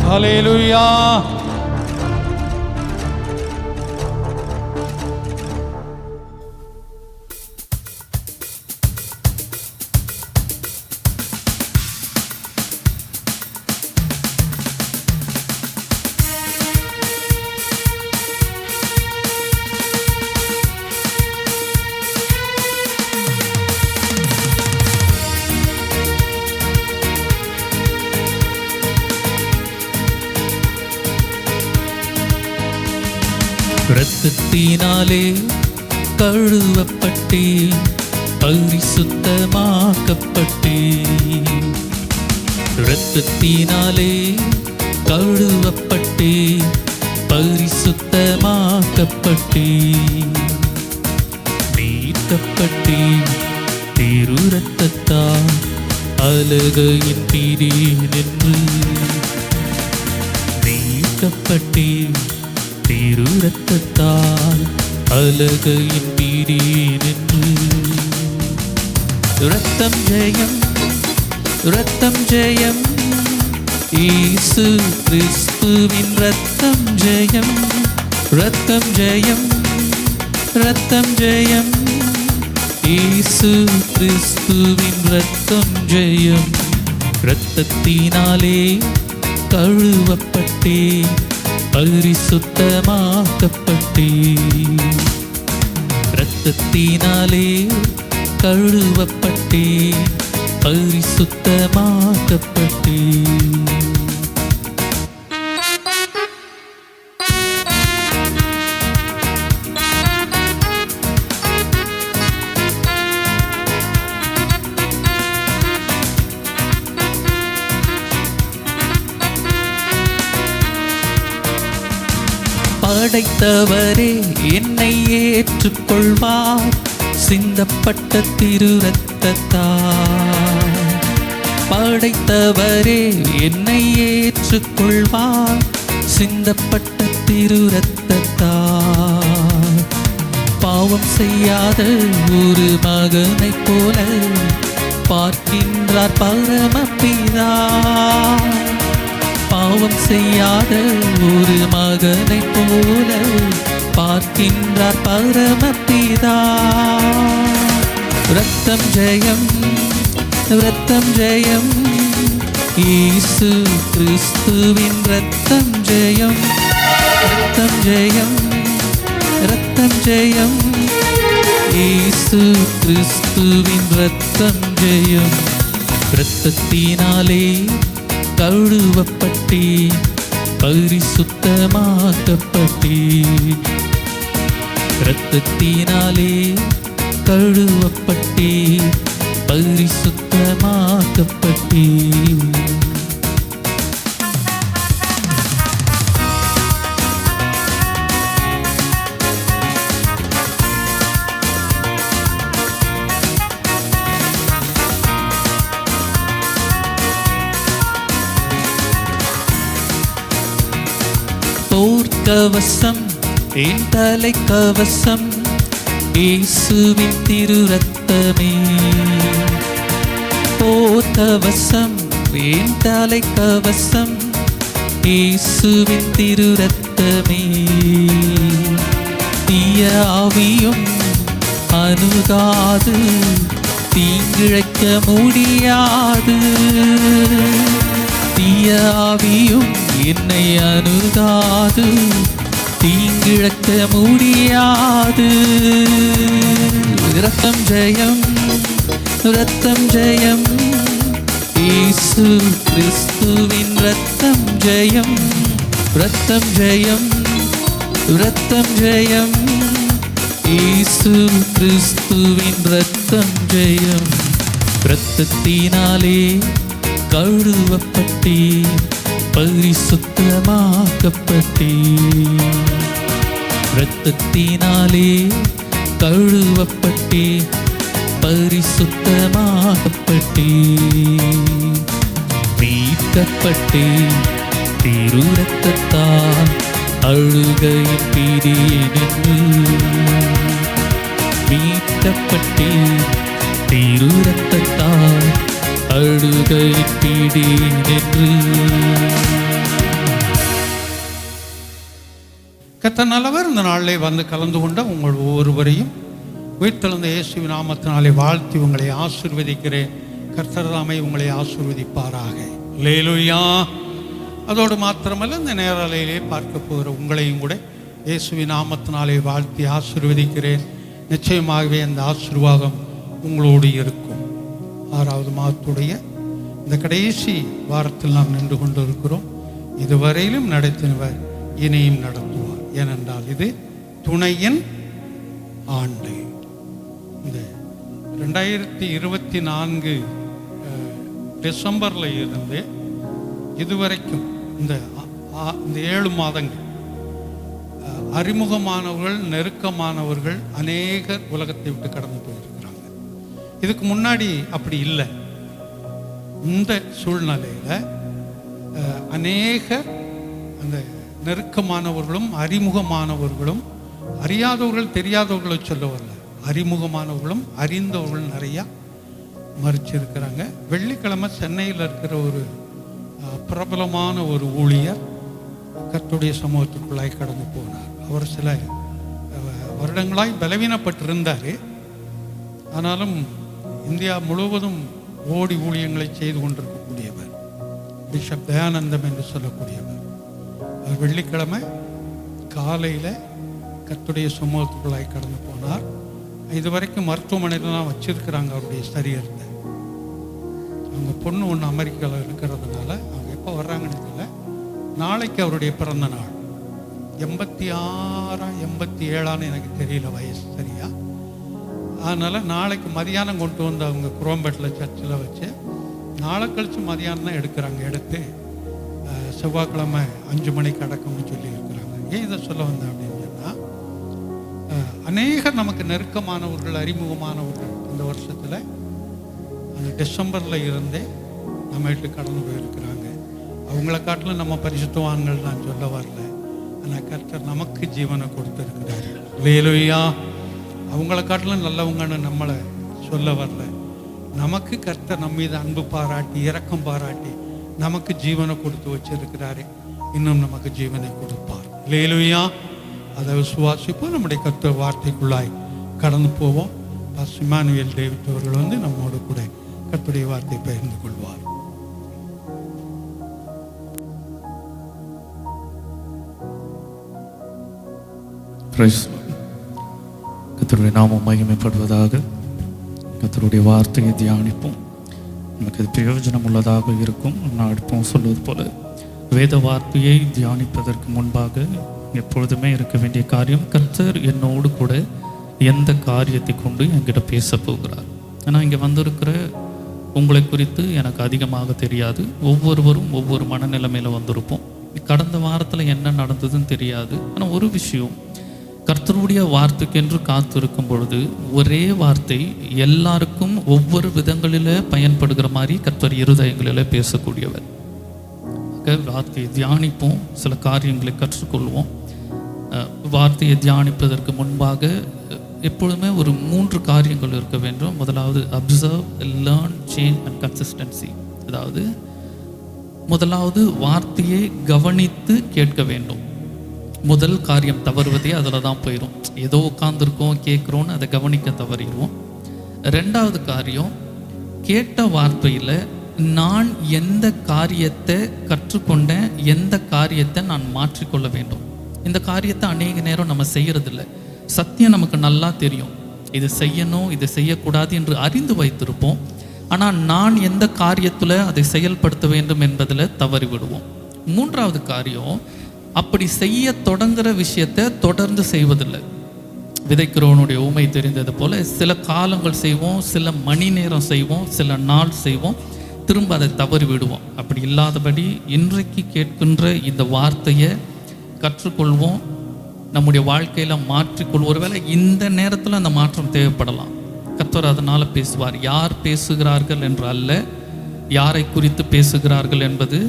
ஹல்லேலூயா. இரத்தத்தினாலே கழுவப்பட்டே பரிசுத்தமாக்கப்பட்டே. இரத்தத்தினாலே கழுவப்பட்டே பரிசுத்தமாக்கப்பட்டே. மீட்கப்பட்டே திரு இரத்தத்தால் அலகையின் பிடி நின்று. மீட்கப்பட்டே திரு இரத்தத்தால் அலகையின் பிடி நின்று. இரத்தம் ஜெயம், இரத்தம் ஜெயம், இயேசு கிறிஸ்துவின் இரத்தம் ஜெயம். இரத்தம் ஜெயம், இரத்தம் ஜெயம், இயேசு கிறிஸ்துவின் இரத்தம் ஜெயம். இரத்தத்தினாலே கழுவப்பட்டே பரிசுத்தமாக்கப்பட்டே. இரத்தத்தினாலே கழுவப்பட்டே பரிசுத்தமாக்கப்பட்டே. படைத்தவரே என்னை ஏற்றுக்கொள்வார் சிந்தப்பட்ட திரு இரத்தத்தால். படைத்தவரே என்னை ஏற்றுக்கொள்வார் சிந்தப்பட்ட திரு இரத்தத்தால். பாவம் செய்யாத ஒரு மகனைப் போல பார்க்கின்றார் பரமபிதா. பாவம் செய்யாத ஒரு மகனைப் போல பார்க்கின்றார் பரமபிதா. இரத்தம் ஜெயம், இரத்தம் ஜெயம், இயேசு கிறிஸ்துவின் இரத்தம் ஜெயம். இரத்தம் ஜெயம், இரத்தம் ஜெயம், இயேசு கிறிஸ்துவின் இரத்தம் ஜெயம். இரத்தத்தினாலே கழுவப்பட்டே பரிசுத்தமாக்கப்பட்டே. இரத்தத்தினாலே கழுவப்பட்டே பரிசுத்தமாக்கப்பட்டே. போர்க்கவசம் என் தலை கவசம் இயேசுவின் திரு இரத்தமே. போர்க்கவசம் என் தலை கவசம் இயேசுவின் திரு இரத்தமே. தீய ஆவியும் அணுகாது தீங்கிழைக்க முடியாது. தீய ஆவியும் என்னை அணுகாது தீங்கிழக்க முடியாது. இரத்தம் ஜெயம், இரத்தம் ஜெயம், இயேசு கிறிஸ்துவின் இரத்தம் ஜெயம். இரத்தம் ஜெயம், இரத்தம் ஜெயம், இயேசு கிறிஸ்துவின் இரத்தம் ஜெயம். இரத்தத்தினாலே கழுவப்பட்டே பரிசுத்தமாக்கப்பட்டே. இரத்தத்தினாலே கழுவப்பட்டே பரிசுத்தமாக்கப்பட்டே. மீட்கப்பட்டே திரு இரத்தத்தால் அழுகையின் பிடி நின்று. மீட்கப்பட்டே திரு இரத்தத்தால் அழுகையின் பிடி நின்று. கர்த்தர் நல்லவர். இந்த நாளிலே வந்து கலந்து கொண்ட உங்கள் ஒவ்வொருவரையும் உயிர்த்தெழுந்த இயேசுவின் நாமத்தினாலே வாழ்த்தி உங்களை ஆசீர்வதிக்கிறேன். கர்த்தர் தாமே உங்களை ஆசீர்வதிப்பாராக. அல்லேலூயா. அதோடு மாத்திரமல்ல, இந்த நேரலையிலே பார்க்க போகிற உங்களையும் கூட இயேசுவின் நாமத்தினாலே வாழ்த்தி ஆசீர்வதிக்கிறேன். நிச்சயமாகவே அந்த ஆசீர்வாதம் உங்களோடு இருக்கும். 6வது மாதத்துடைய இந்த கடைசி வாரத்தில் நாம் நின்று கொண்டு இருக்கிறோம். இதுவரையிலும் நடத்தினவர் இனியும் நடத்துவார். ஏனென்றால் இது துணையின் ஆண்டு. இந்த 2024 டிசம்பரில் இருந்து இதுவரைக்கும் இந்த 7 மாதங்கள் அறிமுகமானவர்கள், நெருக்கமானவர்கள் அநேகர் உலகத்தை விட்டு கடந்து போயிருக்கிறாங்க. இதுக்கு முன்னாடி அப்படி இல்லை. இந்த சூழ்நிலையில் அநேகர் அந்த நெருக்கமானவர்களும் அறிமுகமானவர்களும், அறியாதவர்கள் தெரியாதவர்களை சொல்ல வரல, அறிமுகமானவர்களும் அறிந்தவர்களும் நிறையா மறிச்சிருக்கிறாங்க. வெள்ளிக்கிழமை சென்னையில் இருக்கிற ஒரு பிரபலமான ஒரு ஊழியர் கர்த்தருடைய சமூகத்துக்குள்ளாய் கடந்து போனார். அவர் சில வருடங்களாய் பலவீனப்பட்டிருந்தார். ஆனாலும் இந்தியா முழுவதும் ஓடி ஊழியங்களை செய்து கொண்டிருக்கக்கூடியவர் பிஷப் தயானந்தம் என்று சொல்லக்கூடியவர். அவர் வெள்ளிக்கிழமை காலையில் கர்த்தருடைய சமூகத்துக்குள்ளாய் கடந்து போனார். இதுவரைக்கும் மருத்துவமனையில் தான் வச்சிருக்கிறாங்க அவருடைய சரீரத்தை. அவங்க பொண்ணு ஒன்று அமெரிக்காவில் இருக்கிறதுனால அவங்க எப்போ வர்றாங்கன்னு தெரியல. நாளைக்கு அவருடைய பிறந்த நாள். 86 87 எனக்கு தெரியல வயசு சரியா. அதனால் நாளைக்கு மதியானம் கொண்டு வந்து அவங்க குரோம்பேட்டில் சர்ச்சில் வச்சு நாளை கழித்து மதியானம் தான் எடுக்கிறாங்க. எடுத்து செவ்வாய்க்கிழமை 5 மணிக்கு அடக்கம்னு சொல்லி இருக்கிறாங்க. ஏன் இதை சொல்ல வந்தேன் அப்படின்னு சொன்னால், அநேகர் நமக்கு நெருக்கமானவர்கள், அறிமுகமானவர்கள் இந்த வருஷத்தில் அந்த டிசம்பரில் இருந்தே நம்ம வீட்டுக்கு கடந்து போயிருக்கிறாங்க. அவங்கள காட்டிலும் நம்ம பரிசுத்தவான்கள் நான் சொல்ல வரல. ஆனால் கர்த்தர் நமக்கு ஜீவனை கொடுத்துருக்கிறாரு. அல்லேலூயா. அவங்கள காட்டிலும் நல்லவங்கன்னு நம்மளை சொல்ல வரல. நமக்கு கர்த்தர் நம்ம மீது அன்பு பாராட்டி, இரக்கம் பாராட்டி நமக்கு ஜீவனை கொடுத்து வச்சிருக்கிறாரு. இன்னும் நமக்கு ஜீவனை கொடுப்பார். அல்லேலூயா. அதை விசுவாசிப்போம். நம்முடைய கர்த்தர் வார்த்தைக்குள்ளாய் கடந்து போவோம். பாஸ்டர் இமானுவேல் டேவிட் அவர்கள் வந்து நம்மோடு கூட கர்த்தருடைய வார்த்தையை பகிர்ந்து கொள்வார். கர்த்தருடைய நாமம் மகிமைப்படுவதாக. கர்த்தருடைய வார்த்தையை தியானிப்போம். நமக்கு அது பிரயோஜனம் உள்ளதாக இருக்கும். நான் இப்போ சொல்வது போல வேத வார்த்தையை தியானிப்பதற்கு முன்பாக எப்பொழுதுமே இருக்க வேண்டிய காரியம், கர்த்தர் என்னோடு கூட எந்த காரியத்தை கொண்டு என்கிட்ட பேச போகிறார். ஆனால் இங்கே வந்திருக்கிற உங்களை குறித்து எனக்கு அதிகமாக தெரியாது. ஒவ்வொருவரும் ஒவ்வொரு மனநிலைமையில் வந்திருப்போம். கடந்த வாரத்தில் என்ன நடந்ததுன்னு தெரியாது. ஆனால் ஒரு விஷயம், கர்த்தருடைய வார்த்தைக்கென்று காத்திருக்கும் பொழுது ஒரே வார்த்தை எல்லாருக்கும் ஒவ்வொரு விதங்களில் பயன்படுகிற மாதிரி கர்த்தர் இருதயங்களில் பேசக்கூடியவர். வார்த்தையை தியானிப்போம், சில காரியங்களை கற்றுக்கொள்வோம். வார்த்தையை தியானிப்பதற்கு முன்பாக எப்பொழுதுமே ஒரு 3 காரியங்கள் இருக்க வேண்டும். முதலாவது observe, learn, change and consistency. அதாவது முதலாவது வார்த்தையை கவனித்து கேட்க வேண்டும். முதல் காரியம் தவறுவதே அதில் தான் போயிடும். ஏதோ உட்காந்துருக்கோம் கேட்குறோன்னு அதை கவனிக்க தவறிடுவோம். 2வது காரியம், கேட்ட வார்த்தையில் நான் எந்த காரியத்தை கற்றுக்கொண்டேன், எந்த காரியத்தை நான் மாற்றிக்கொள்ள வேண்டும். இந்த காரியத்தை அநேக நேரம் நம்ம செய்யறதில்லை. சத்தியம் நமக்கு நல்லா தெரியும், இது செய்யணும் இது செய்யக்கூடாது என்று அறிந்து வைத்திருப்போம். ஆனால் நான் எந்த காரியத்தில் அதை செயல்படுத்த வேண்டும் என்பதில் தவறி விடுவோம். 3வது காரியம், அப்படி செய்ய தொடங்குற விஷயத்தை தொடர்ந்து செய்வதில்லை. விதைக்கிறவனுடைய ஊமை தெரிந்தது போல சில காலங்கள் செய்வோம், சில மணி நேரம் செய்வோம், சில நாள் செய்வோம், திரும்ப அதை தவறி விடுவோம். அப்படி இல்லாதபடி இன்றைக்கு கேட்கின்ற இந்த வார்த்தையை கற்றுக்கொள்வோம், நம்முடைய வாழ்க்கையில் மாற்றிக்கொள்வோம். ஒருவேளை இந்த நேரத்தில் அந்த மாற்றம் தேவைப்படலாம். கர்த்தர் அதனால் பேசுவார். யார் பேசுகிறார்கள் என்று அல்ல, யாரை குறித்து பேசுகிறார்கள் என்பது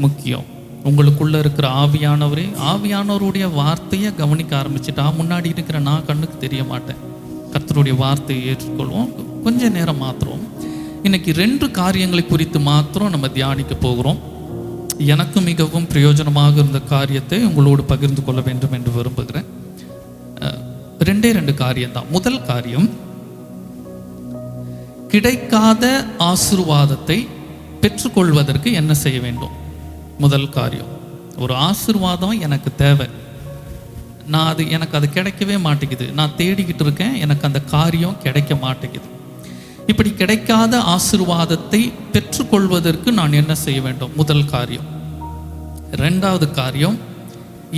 முக்கியம். உங்களுக்குள்ளே இருக்கிற ஆவியானவருடைய வார்த்தையை கவனிக்க ஆரம்பிச்சுட்டா முன்னாடி இருக்கிற நான் கண்ணுக்கு தெரிய மாட்டேன். கர்த்தருடைய வார்த்தையை ஏற்றுக்கொள்வோம். கொஞ்ச நேரம் மாத்திரம் இன்னைக்கு 2 காரியங்களை குறித்து மாத்திரம் நம்ம தியானிக்க போகிறோம். எனக்கு மிகவும் பிரயோஜனமாக இருந்த காரியத்தை உங்களோடு பகிர்ந்து கொள்ள வேண்டும் என்று விரும்புகிறேன். 2 காரியம்தான். முதல் காரியம், கிடைக்காத ஆசீர்வாதத்தை பெற்றுக்கொள்வதற்கு என்ன செய்ய வேண்டும்? முதல் காரியம், ஒரு ஆசீர்வாதம் எனக்கு தேவை, எனக்கு அது கிடைக்கவே மாட்டேங்குது, நான் தேடிக்கிட்டு இருக்கேன், எனக்கு அந்த காரியம் கிடைக்க மாட்டேங்குது. இப்படி கிடைக்காத ஆசீர்வாதத்தை பெற்றுக்கொள்வதற்கு நான் என்ன செய்ய வேண்டும்? முதல் காரியம். 2வது காரியம்,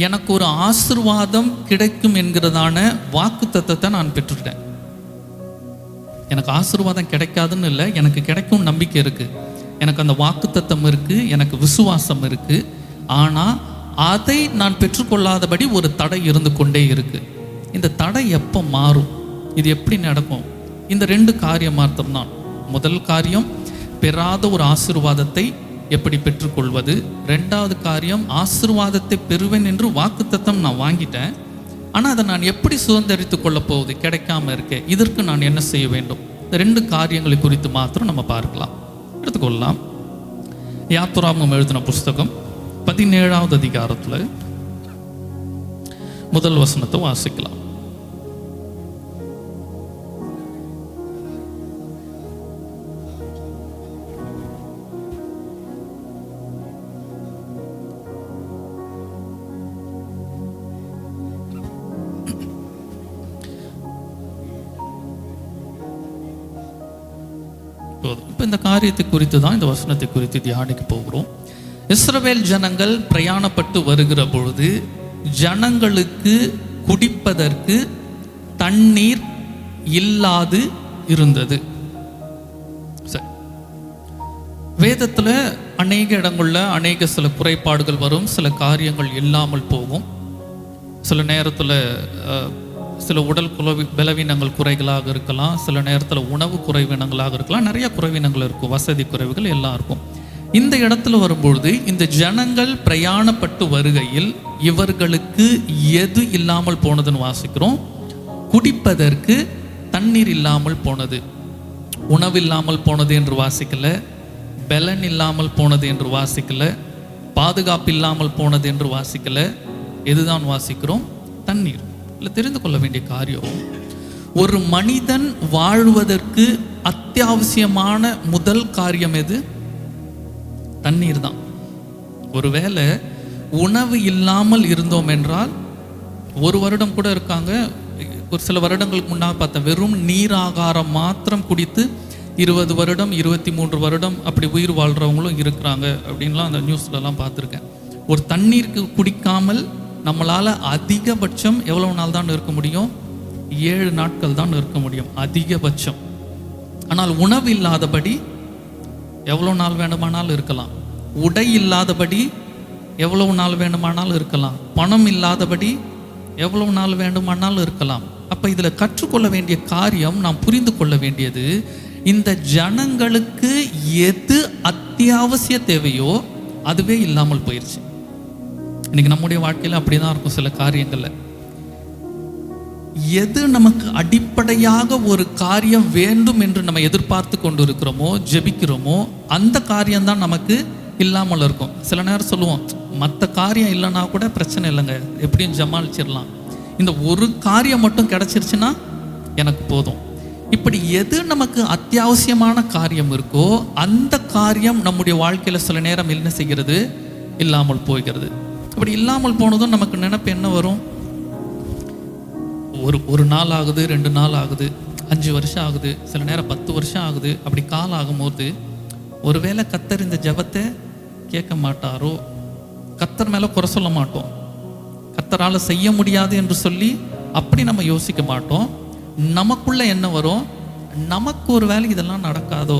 எனக்கு ஒரு ஆசீர்வாதம் கிடைக்கும் என்கிறதான வாக்குத்தத்தத்தை நான் பெற்றுட்டேன். எனக்கு ஆசீர்வாதம் கிடைக்காதுன்னு இல்லை, எனக்கு கிடைக்கும் நம்பிக்கை இருக்கு, எனக்கு அந்த வாக்குத்தத்தம் இருக்கு, எனக்கு விசுவாசம் இருக்கு. ஆனால் அதை நான் பெற்றுக்கொள்ளாதபடி ஒரு தடை இருந்து கொண்டே இருக்கு. இந்த தடை எப்போ மாறும்? இது எப்படி நடக்கும்? இந்த 2 காரியம் மாத்திரம்தான். முதல் காரியம், பெறாத ஒரு ஆசீர்வாதத்தை எப்படி பெற்றுக்கொள்வது. 2வது காரியம், ஆசீர்வாதத்தை பெறுவேன் என்று வாக்குத்தத்தம் நான் வாங்கிட்டேன், ஆனால் அதை நான் எப்படி சுதந்திரித்து கொள்ள போகுது? கிடைக்காம இருக்கேன். இதற்கு நான் என்ன செய்ய வேண்டும்? இந்த 2 காரியங்களை குறித்து மாத்திரம் நம்ம பார்க்கலாம், எடுத்துக்கொள்ளலாம். யாத்ராகமம் எழுதின புஸ்தகம் 17வது அதிகாரத்தில் முதல் வசனத்தை வாசிக்கலாம். இப்போ இந்த காரியத்தை குறித்து தான், இந்த வசனத்தை குறித்து தியானிக்க போகிறோம். இஸ்ரவேல் ஜனங்கள் பிரயாணப்பட்டு வருகிற பொழுது ஜனங்களுக்கு குடிப்பதற்கு தண்ணீர் இல்லாது இருந்தது. வேதத்தில் அநேக இடங்களில் சில குறைபாடுகள் வரும், சில காரியங்கள் இல்லாமல் போகும். சில நேரத்தில் சில உடல் பலவீனங்கள் குறைகளாக இருக்கலாம், சில நேரத்தில் உணவு குறைவினங்களாக இருக்கலாம், நிறைய குறைவினங்கள் இருக்கும், வசதி குறைவுகள் எல்லாம் இருக்கும். இந்த இடத்துல வரும்பொழுது இந்த ஜனங்கள் பிரயாணப்பட்டு வருகையில் இவர்களுக்கு எது இல்லாமல் போனதுன்னு வாசிக்கிறோம்? குடிப்பதற்கு தண்ணீர் இல்லாமல் போனது. உணவு இல்லாமல் போனது என்று வாசிக்கல, பலன் இல்லாமல் போனது என்று வாசிக்கல, பாதுகாப்பு இல்லாமல் போனது என்று வாசிக்கல. எதுதான் வாசிக்கிறோம்? தண்ணீர். இல்லை, தெரிந்து கொள்ள வேண்டிய காரியம், ஒரு மனிதன் வாழ்வதற்கு அத்தியாவசியமான முதல் காரியம் எது? தண்ணீர் தான். ஒருவேளை உணவு இல்லாமல் இருந்தோம் என்றால், 1 வருடம் கூட இருக்காங்க, ஒரு சில வருடங்களுக்கு முன்னால் பார்த்த வெறும் நீர் ஆகாரம் மாத்திரம் குடித்து 20 வருடம் 23 வருடம் அப்படி உயிர் வாழ்கிறவங்களும் இருக்கிறாங்க அப்படின்லாம் அந்த நியூஸ்லலாம் பார்த்துருக்கேன். ஒரு தண்ணீருக்கு குடிக்காமல் நம்மளால் அதிகபட்சம் எவ்வளோ நாள் தான் இருக்க முடியும்? 7 நாட்கள் தான் இருக்க முடியும் அதிகபட்சம். ஆனால் உணவு இல்லாதபடி எவ்வளோ நாள் வேண்டுமானாலும் இருக்கலாம். உடை இல்லாதபடி எவ்வளவு நாள் வேண்டுமானாலும் இருக்கலாம். பணம் இல்லாதபடி எவ்வளவு நாள் வேண்டுமானாலும் இருக்கலாம். அப்போ இதில் கற்றுக்கொள்ள வேண்டிய காரியம், நாம் புரிந்து கொள்ள வேண்டியது, இந்த ஜனங்களுக்கு எது அத்தியாவசிய தேவையோ அதுவே இல்லாமல் போயிடுச்சு. இன்னைக்கு நம்முடைய வாழ்க்கையில் அப்படி தான் இருக்கும். சில காரியங்களில் எது நமக்கு அடிப்படையாக ஒரு காரியம் வேண்டும் என்று நம்ம எதிர்பார்த்து கொண்டு இருக்கிறோமோ, ஜெபிக்கிறோமோ, அந்த காரியம்தான் நமக்கு இல்லாமல் இருக்கும். சில நேரம் சொல்லுவோம், மற்ற காரியம் இல்லைன்னா கூட பிரச்சனை இல்லைங்க, எப்படியும் ஜமாளிச்சிடலாம், இந்த ஒரு காரியம் மட்டும் கிடைச்சிருச்சுன்னா எனக்கு போதும். இப்படி எது நமக்கு அத்தியாவசியமான காரியம் இருக்கோ அந்த காரியம் நம்முடைய வாழ்க்கையில் சில நேரம் என்ன செய்கிறது? இல்லாமல் போகிறது. அப்படி இல்லாமல் போனதும் நமக்கு நினைப்பு என்ன வரும்? ஒரு நாள் ஆகுது, 2 நாள் ஆகுது, 5 வருஷம் ஆகுது, சில நேரம் 10 வருஷம் ஆகுது. அப்படி காலம் ஆகும்போது ஒருவேளை கர்த்தர் இந்த ஜெபத்தை கேட்க மாட்டாரோ? கர்த்தர் மேலே குறை சொல்ல மாட்டோம், கர்த்தரால் செய்ய முடியாது என்று சொல்லி அப்படி நம்ம யோசிக்க மாட்டோம். நமக்குள்ள என்ன வரும்? நமக்கு ஒரு வேலை இதெல்லாம் நடக்காதோ,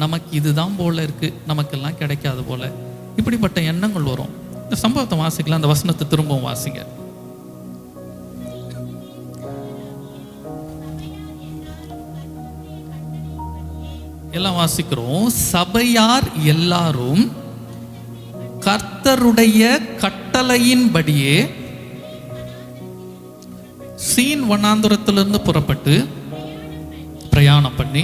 நமக்கு இதுதான் போல இருக்கு, நமக்கெல்லாம் கிடைக்காது போல, இப்படிப்பட்ட எண்ணங்கள் வரும். இந்த சம்பவத்தை வாசிக்கலாம், அந்த வசனத்தை திரும்பவும் வாசிங்க. எல்லாம் வாசிக்கிறோம். சபையார் எல்லாரும் கர்த்தருடைய கட்டளையின்படியே சீன் வனாந்தரத்திலிருந்து புறப்பட்டு பிரயாணம் பண்ணி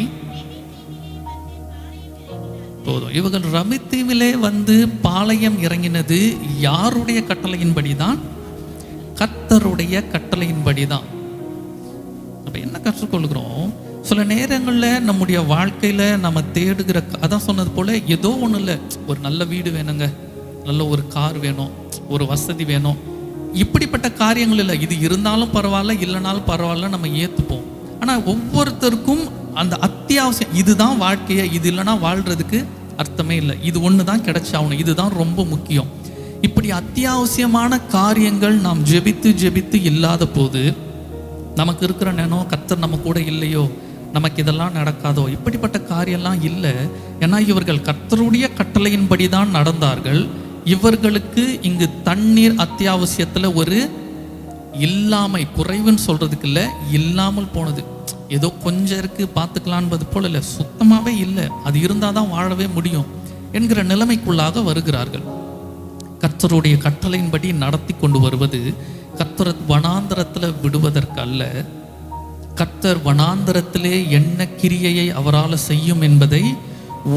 போதும். இவர்கள் ரமித்தீவிலே வந்து பாளையம் இறங்கினது யாருடைய கட்டளையின்படி தான்? கர்த்தருடைய கட்டளையின்படி தான். அப்ப என்ன கற்றுக்கொள்கிறோம்? சில நேரங்களில் நம்முடைய வாழ்க்கையில நம்ம தேடுகிற, அதான் சொன்னது போல, ஏதோ ஒண்ணு இல்லை, ஒரு நல்ல வீடு வேணுங்க, நல்ல ஒரு கார் வேணும், ஒரு வசதி வேணும், இப்படிப்பட்ட காரியங்கள் இல்லை. இது இருந்தாலும் பரவாயில்ல, இல்லைனாலும் பரவாயில்ல, நம்ம ஏற்றுப்போம். ஆனால் ஒவ்வொருத்தருக்கும் அந்த அத்தியாவசியம், இதுதான் வாழ்க்கையை, இது இல்லைன்னா வாழ்றதுக்கு அர்த்தமே இல்லை, இது ஒன்று தான் கிடைச்சாகணும், இதுதான் ரொம்ப முக்கியம். இப்படி அத்தியாவசியமான காரியங்கள் நாம் ஜெபித்து இல்லாத போது நமக்கு இருக்கிற நேரம், கர்த்தர் நம்ம கூட இல்லையோ, நமக்கு இதெல்லாம் நடக்காதோ, இப்படிப்பட்ட காரியம்லாம் இல்லை. ஏன்னா இவர்கள் கர்த்தருடைய கட்டளையின்படி தான் நடந்தார்கள். இவர்களுக்கு இங்கு தண்ணீர் அத்தியாவசியத்தில் ஒரு இல்லாமை, குறைவுன்னு சொல்றதுக்கு இல்லை, இல்லாமல் போனது. ஏதோ கொஞ்சம் இருக்கு பார்த்துக்கலான்பது போல இல்லை, சுத்தமாகவே இல்லை. அது இருந்தால் தான் வாழவே முடியும் என்கிற நிலைமைக்குள்ளாக வருகிறார்கள். கர்த்தருடைய கட்டளையின்படி நடத்தி கொண்டு வருவது கர்த்தர் வனாந்தரத்தில் விடுவதற்கு அல்ல, கர்த்தர் வனாந்தரத்திலே என்ன கிரியையை அவரால் செய்யும் என்பதை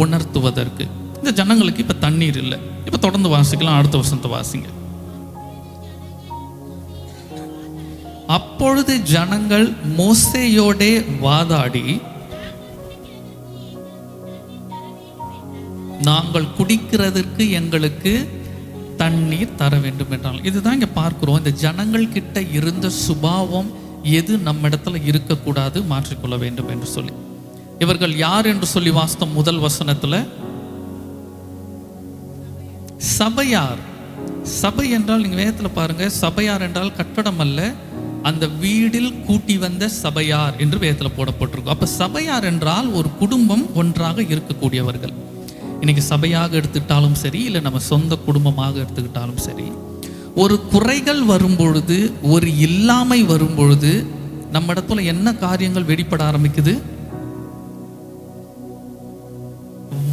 உணர்த்துவதற்கு. இந்த ஜனங்களுக்கு இப்ப தண்ணீர் இல்லை. இப்ப தொடர்ந்து வாசிக்கலாம், அடுத்த வசனத்தை வாசிங்க. அப்பொழுது ஜனங்கள் மோசேயோடே வாதாடி, நாங்கள் குடிக்கிறதற்கு எங்களுக்கு தண்ணீர் தர வேண்டும் என்றால். இதுதான் இங்க பார்க்கிறோம். இந்த ஜனங்கள் கிட்ட இருந்த சுபாவம் எது நம்ம இடத்துல இருக்கக்கூடாது, மாற்றிக்கொள்ள வேண்டும் என்று சொல்லி. இவர்கள் யார் என்று சொல்லி வாஸ்தம் முதல் வசனத்துல சபையார். சபை என்றால் நீங்க வேதத்துல பாருங்க, சபையார் என்றால் கட்டடம் அல்ல, அந்த வீடில் கூட்டி வந்த சபையார் என்று வேதத்துல போடப்பட்டிருக்கும். அப்ப சபையார் என்றால் ஒரு குடும்பம் ஒன்றாக இருக்கக்கூடியவர்கள். இன்னைக்கு சபையாக எடுத்துக்கிட்டாலும் சரி, இல்லை நம்ம சொந்த குடும்பமாக எடுத்துக்கிட்டாலும் சரி, ஒரு குறைகள் வரும்பொழுது, ஒரு இல்லாமை வரும்பொழுது நம்ம இடத்துல என்ன காரியங்கள் வெளிப்பட ஆரம்பிக்குது?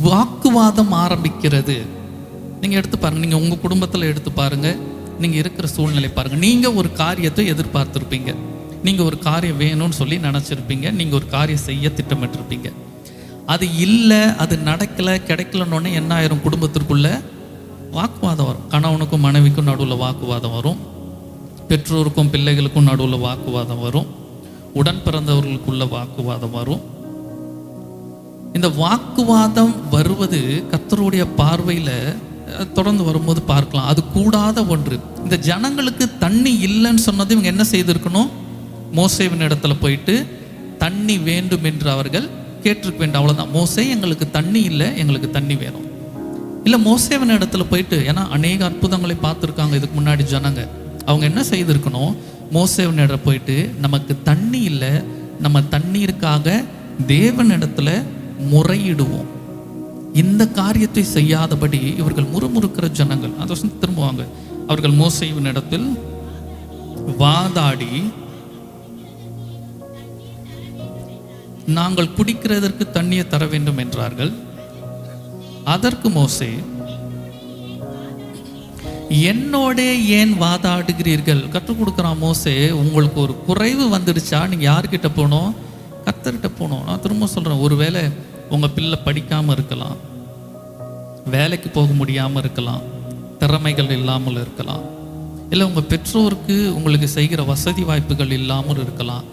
வாக்குவாதம் ஆரம்பிக்கிறது. நீங்க எடுத்து பாருங்க, நீங்க உங்க குடும்பத்துல எடுத்து பாருங்க, நீங்க இருக்கிற சூழ்நிலை பாருங்க. நீங்க ஒரு காரியத்தை எதிர்பார்த்திருப்பீங்க, நீங்க ஒரு காரியம் வேணும்னு சொல்லி நினைச்சிருப்பீங்க, நீங்க ஒரு காரியம் செய்ய திட்டமிட்டிருப்பீங்க. அது இல்லை, அது நடக்கலை, கிடைக்கலன்னொன்னே என்ன ஆயிரும்? குடும்பத்திற்குள்ள வாக்குவாதம் வரும். கணவனுக்கும் மனைவிக்கும் நடுவில் வாக்குவாதம் வரும், பெற்றோருக்கும் பிள்ளைகளுக்கும் நடுவில் வாக்குவாதம் வரும், உடன் பிறந்தவர்களுக்குள்ள வாக்குவாதம் வரும். இந்த வாக்குவாதம் வருவது கர்த்தருடைய பார்வையில் தொடர்ந்து வரும்போது பார்க்கலாம், அது கூடாத ஒன்று. இந்த ஜனங்களுக்கு தண்ணி இல்லைன்னு சொன்னது இவங்க என்ன செய்திருக்கணும்? மோசேவின் இடத்துல போயிட்டு தண்ணி வேண்டும் என்று அவர்கள் கேட்டிருக்க வேண்டும். அவ்வளோதான். மோசே, எங்களுக்கு தண்ணி இல்லை, எங்களுக்கு தண்ணி வேணும். இல்லை, மோசேவின் இடத்துல போயிட்டு, ஏன்னா அநேக அற்புதங்களை பார்த்துருக்காங்க இதுக்கு முன்னாடி ஜனங்க, அவங்க என்ன செய்திருக்கணும்? மோசேவின் இடத்துல போயிட்டு, நமக்கு தண்ணி இல்லை, நம்ம தண்ணீருக்காக தேவனிடத்துல முறையிடுவோம். இந்த காரியத்தை செய்யாதபடி இவர்கள் முறுமுறுக்கிற ஜனங்கள். அதை திரும்புவாங்க. அவர்கள் மோசேவின் இடத்தில் வாதாடி, நாங்கள் குடிக்கிறதற்கு தண்ணியை தர வேண்டும் என்றார்கள். அதற்கு மோசே, என்னோட ஏன் வாதாடுகிறீர்கள்? கற்றுக் கொடுக்குறான் மோசே. உங்களுக்கு ஒரு குறைவு வந்துடுச்சா, நீங்க யார்கிட்ட போகணும்? கர்த்தர்கிட்ட போகணும். நான் திரும்ப சொல்றேன், ஒருவேளை உங்க பிள்ளை படிக்காம இருக்கலாம், வேலைக்கு போக முடியாம இருக்கலாம், திறமைகள் இல்லாமல் இருக்கலாம், இல்லை உங்க பெற்றோருக்கு உங்களுக்கு செய்கிற வசதி வாய்ப்புகள் இல்லாமல் இருக்கலாம்,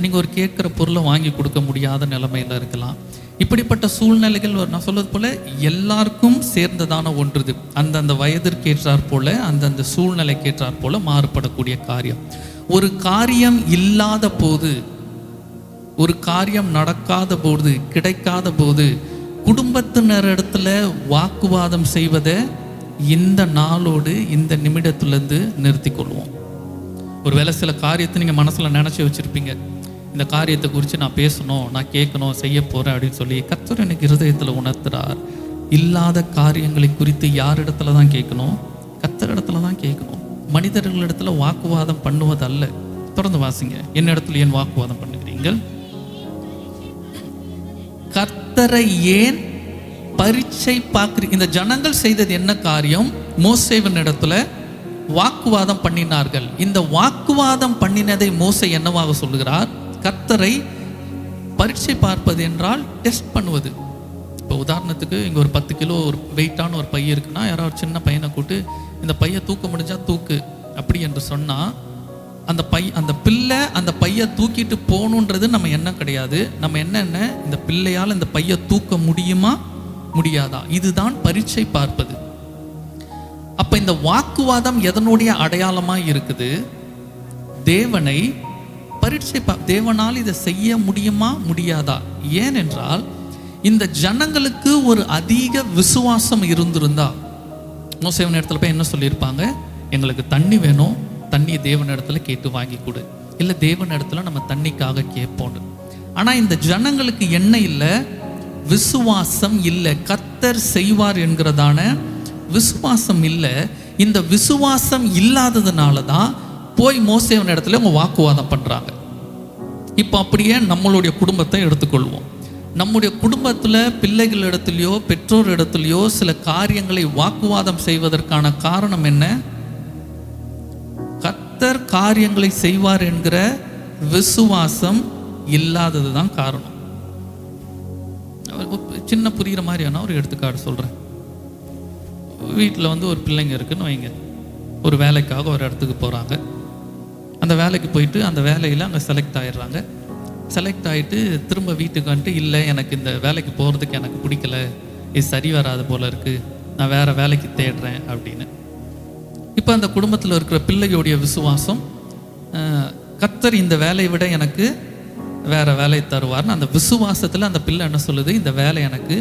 நீங்க ஒரு கேட்கிற பொருளை வாங்கி கொடுக்க முடியாத நிலைமையில இருக்கலாம். இப்படிப்பட்ட சூழ்நிலைகள் நான் சொல்றது போல எல்லாருக்கும் சேர்ந்ததான ஒன்றுது. அந்தந்த வயதிற்கேற்றாற் போல, அந்தந்த சூழ்நிலைக்கேற்றாற் போல மாறுபடக்கூடிய காரியம். ஒரு காரியம் இல்லாத போது, ஒரு காரியம் நடக்காத போது, கிடைக்காத போது குடும்பத்தினர் இடத்துல வாக்குவாதம் செய்வதை இந்த நாளோடு, இந்த நிமிடத்திலிருந்து நிறுத்தி கொள்வோம். ஒருவேளை சில காரியத்தை நீங்க மனசுல நினைச்சு வச்சிருப்பீங்க, இந்த காரியத்தை குறித்து நான் பேசணும், நான் கேட்கணும், செய்ய போறேன் அப்படின்னு சொல்லி கர்த்தர் எனக்கு இருதயத்தில் உணர்த்துறார். இல்லாத காரியங்களை குறித்து யார் இடத்துல தான் கேட்கணும்? கர்த்தர் இடத்துல தான் கேட்கணும். மனிதர்களிடத்துல வாக்குவாதம் பண்ணுவதல்ல. தொடர்ந்து வாசிங்க. என்ன இடத்துல ஏன் வாக்குவாதம் பண்ணுகிறீர்கள்? கர்த்தரை ஏன் பரீட்சை பார்க்கிறீங்க? இந்த ஜனங்கள் செய்தது என்ன காரியம்? மோசேவின் இடத்துல வாக்குவாதம் பண்ணினார்கள். இந்த வாக்குவாதம் பண்ணினதை மோசே என்னவாக சொல்லுகிறார்? கர்த்தரை பரீட்சை பார்ப்பது என்றால் டெஸ்ட் பண்ணுவது. இப்போ உதாரணத்துக்கு இங்கே ஒரு 10 கிலோ ஒரு வெயிட்டான ஒரு பை இருக்குன்னா, யாராவது சின்ன பையனை கூட்டு இந்த பையை தூக்க முடிஞ்சால் தூக்கு அப்படி என்று சொன்னால், அந்த பிள்ளை அந்த பையை தூக்கிட்டு போகணுன்றது நம்ம எண்ணம் கிடையாது. நம்ம என்ன இந்த பிள்ளையால் இந்த பையை தூக்க முடியுமா முடியாதா, இதுதான் பரீட்சை பார்ப்பது. அப்ப இந்த வாக்குவாதம் எதனுடைய அடையாளமாக இருக்குது? தேவனை பரீட்சை தேவனால் இதை செய்ய முடியுமா முடியாதா. ஏனென்றால் இந்த ஜனங்களுக்கு ஒரு அதிக விசுவாசம் இருந்திருந்தா மோசேவின் இடத்துல போய் என்ன சொல்லியிருப்பாங்க? எங்களுக்கு தண்ணி வேணும், தண்ணி தேவன் இடத்துல கேட்டு வாங்கி கொடு, இல்லை தேவன் இடத்துல நம்ம தண்ணிக்காக கேட்போம். ஆனால் இந்த ஜனங்களுக்கு என்ன இல்லை? விசுவாசம் இல்லை. கர்த்தர் செய்வார் என்கிறதான விசுவாசம் இல்லை. இந்த விசுவாசம் இல்லாததுனால தான் போய் மோசேவின் இடத்துல அவங்க வாக்குவாதம் பண்ணுறாங்க. இப்போ அப்படியே நம்மளுடைய குடும்பத்தை எடுத்துக்கொள்வோம். நம்முடைய குடும்பத்தில் பிள்ளைகள் இடத்துலையோ பெற்றோர் இடத்துலையோ சில காரியங்களை வாக்குவாதம் செய்வதற்கான காரணம் என்ன? கர்த்தர் காரியங்களை செய்வார் என்கிற விசுவாசம் இல்லாதது தான் காரணம். சின்ன புரிகிற மாதிரியான ஒரு எடுத்துக்காட்டு சொல்கிறேன். வீட்டில் வந்து ஒரு பிள்ளைங்க இருக்குன்னு வைங்க, ஒரு வேலைக்காக ஒரு இடத்துக்கு போகிறாங்க. அந்த வேலைக்கு போயிட்டு அந்த வேலையில் அங்கே செலக்ட் ஆகிடுறாங்க. செலக்ட் ஆகிட்டு திரும்ப வீட்டுக்கு வந்துட்டு, இல்லை எனக்கு இந்த வேலைக்கு போகிறதுக்கு எனக்கு பிடிக்கல, இது சரி வராது போல் இருக்குது, நான் வேறு வேலைக்கு தேடுறேன் அப்படின்னு. இப்போ அந்த குடும்பத்தில் இருக்கிற பிள்ளையோடைய விசுவாசம், கர்த்தர் இந்த வேலையை விட எனக்கு வேறு வேலையை தருவார்னு அந்த விசுவாசத்தில் அந்த பிள்ளை என்ன சொல்லுது? இந்த வேலை எனக்கு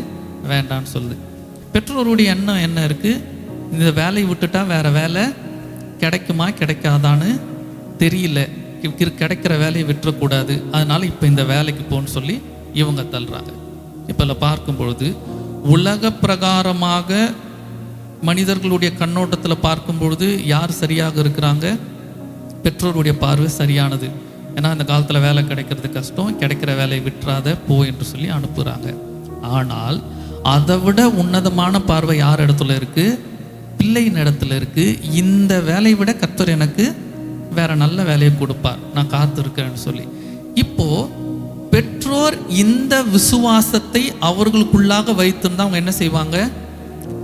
வேண்டான்னு சொல்லுது. பெற்றோருடைய எண்ணம் என்ன இருக்குது? இந்த வேலையை விட்டுட்டா வேறு வேலை கிடைக்குமா கிடைக்காதான்னு தெரியல, கிடைக்கிற வேலையை விட்டுறக்கூடாது, அதனால் இப்போ இந்த வேலைக்கு போன்னு சொல்லி இவங்க தள்ளுறாங்க. இப்போ பார்க்கும் பொழுது உலக பிரகாரமாக மனிதர்களுடைய கண்ணோட்டத்தில் பார்க்கும் பொழுது யார் சரியாக இருக்கிறாங்க? பெற்றோருடைய பார்வை சரியானது. ஏன்னா இந்த காலத்தில் வேலை கிடைக்கிறது கஷ்டம், கிடைக்கிற வேலையை விட்டுறாத போ என்று சொல்லி அனுப்புகிறாங்க. ஆனால் அதை விட உன்னதமான பார்வை யார் இடத்துல இருக்குது? பிள்ளையின் இடத்துல இருக்குது. இந்த வேலையை விட கர்த்தர் எனக்கு வேற நல்ல வேலையை கொடுப்பார், நான் காத்திருக்கிறேன்னு சொல்லி. இப்போ பெற்றோர் இந்த விசுவாசத்தை அவர்களுக்குள்ளாக வைத்திருந்தா அவங்க என்ன செய்வாங்க?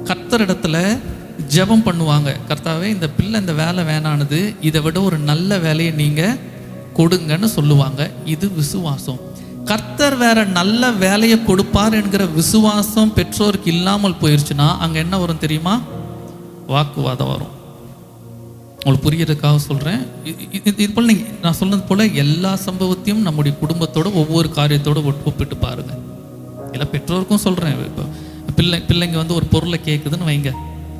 கர்த்தர் இடத்துல ஜெபம் பண்ணுவாங்க. கர்த்தாவே, இந்த பிள்ளை இந்த வேலை வேணானது, இதை விட ஒரு நல்ல வேலையை நீங்கள் கொடுங்கன்னு சொல்லுவாங்க. இது விசுவாசம். கர்த்தர் வேற நல்ல வேலையை கொடுப்பார் என்கிற விசுவாசம் பெற்றோருக்கு இல்லாமல் போயிடுச்சுன்னா அங்கே என்ன வரும் தெரியுமா? வாக்குவாதம் வரும். உங்களுக்கு புரியறதுக்காக சொல்கிறேன். இது போல் நான் சொன்னது போல் எல்லா சம்பவத்தையும் நம்முடைய குடும்பத்தோட ஒவ்வொரு காரியத்தோடு ஒப்பிட்டு பாருங்கள். இல்லை பெற்றோருக்கும் சொல்கிறேன். இப்போ பிள்ளைங்க வந்து ஒரு பொருளை கேட்குதுன்னு வைங்க,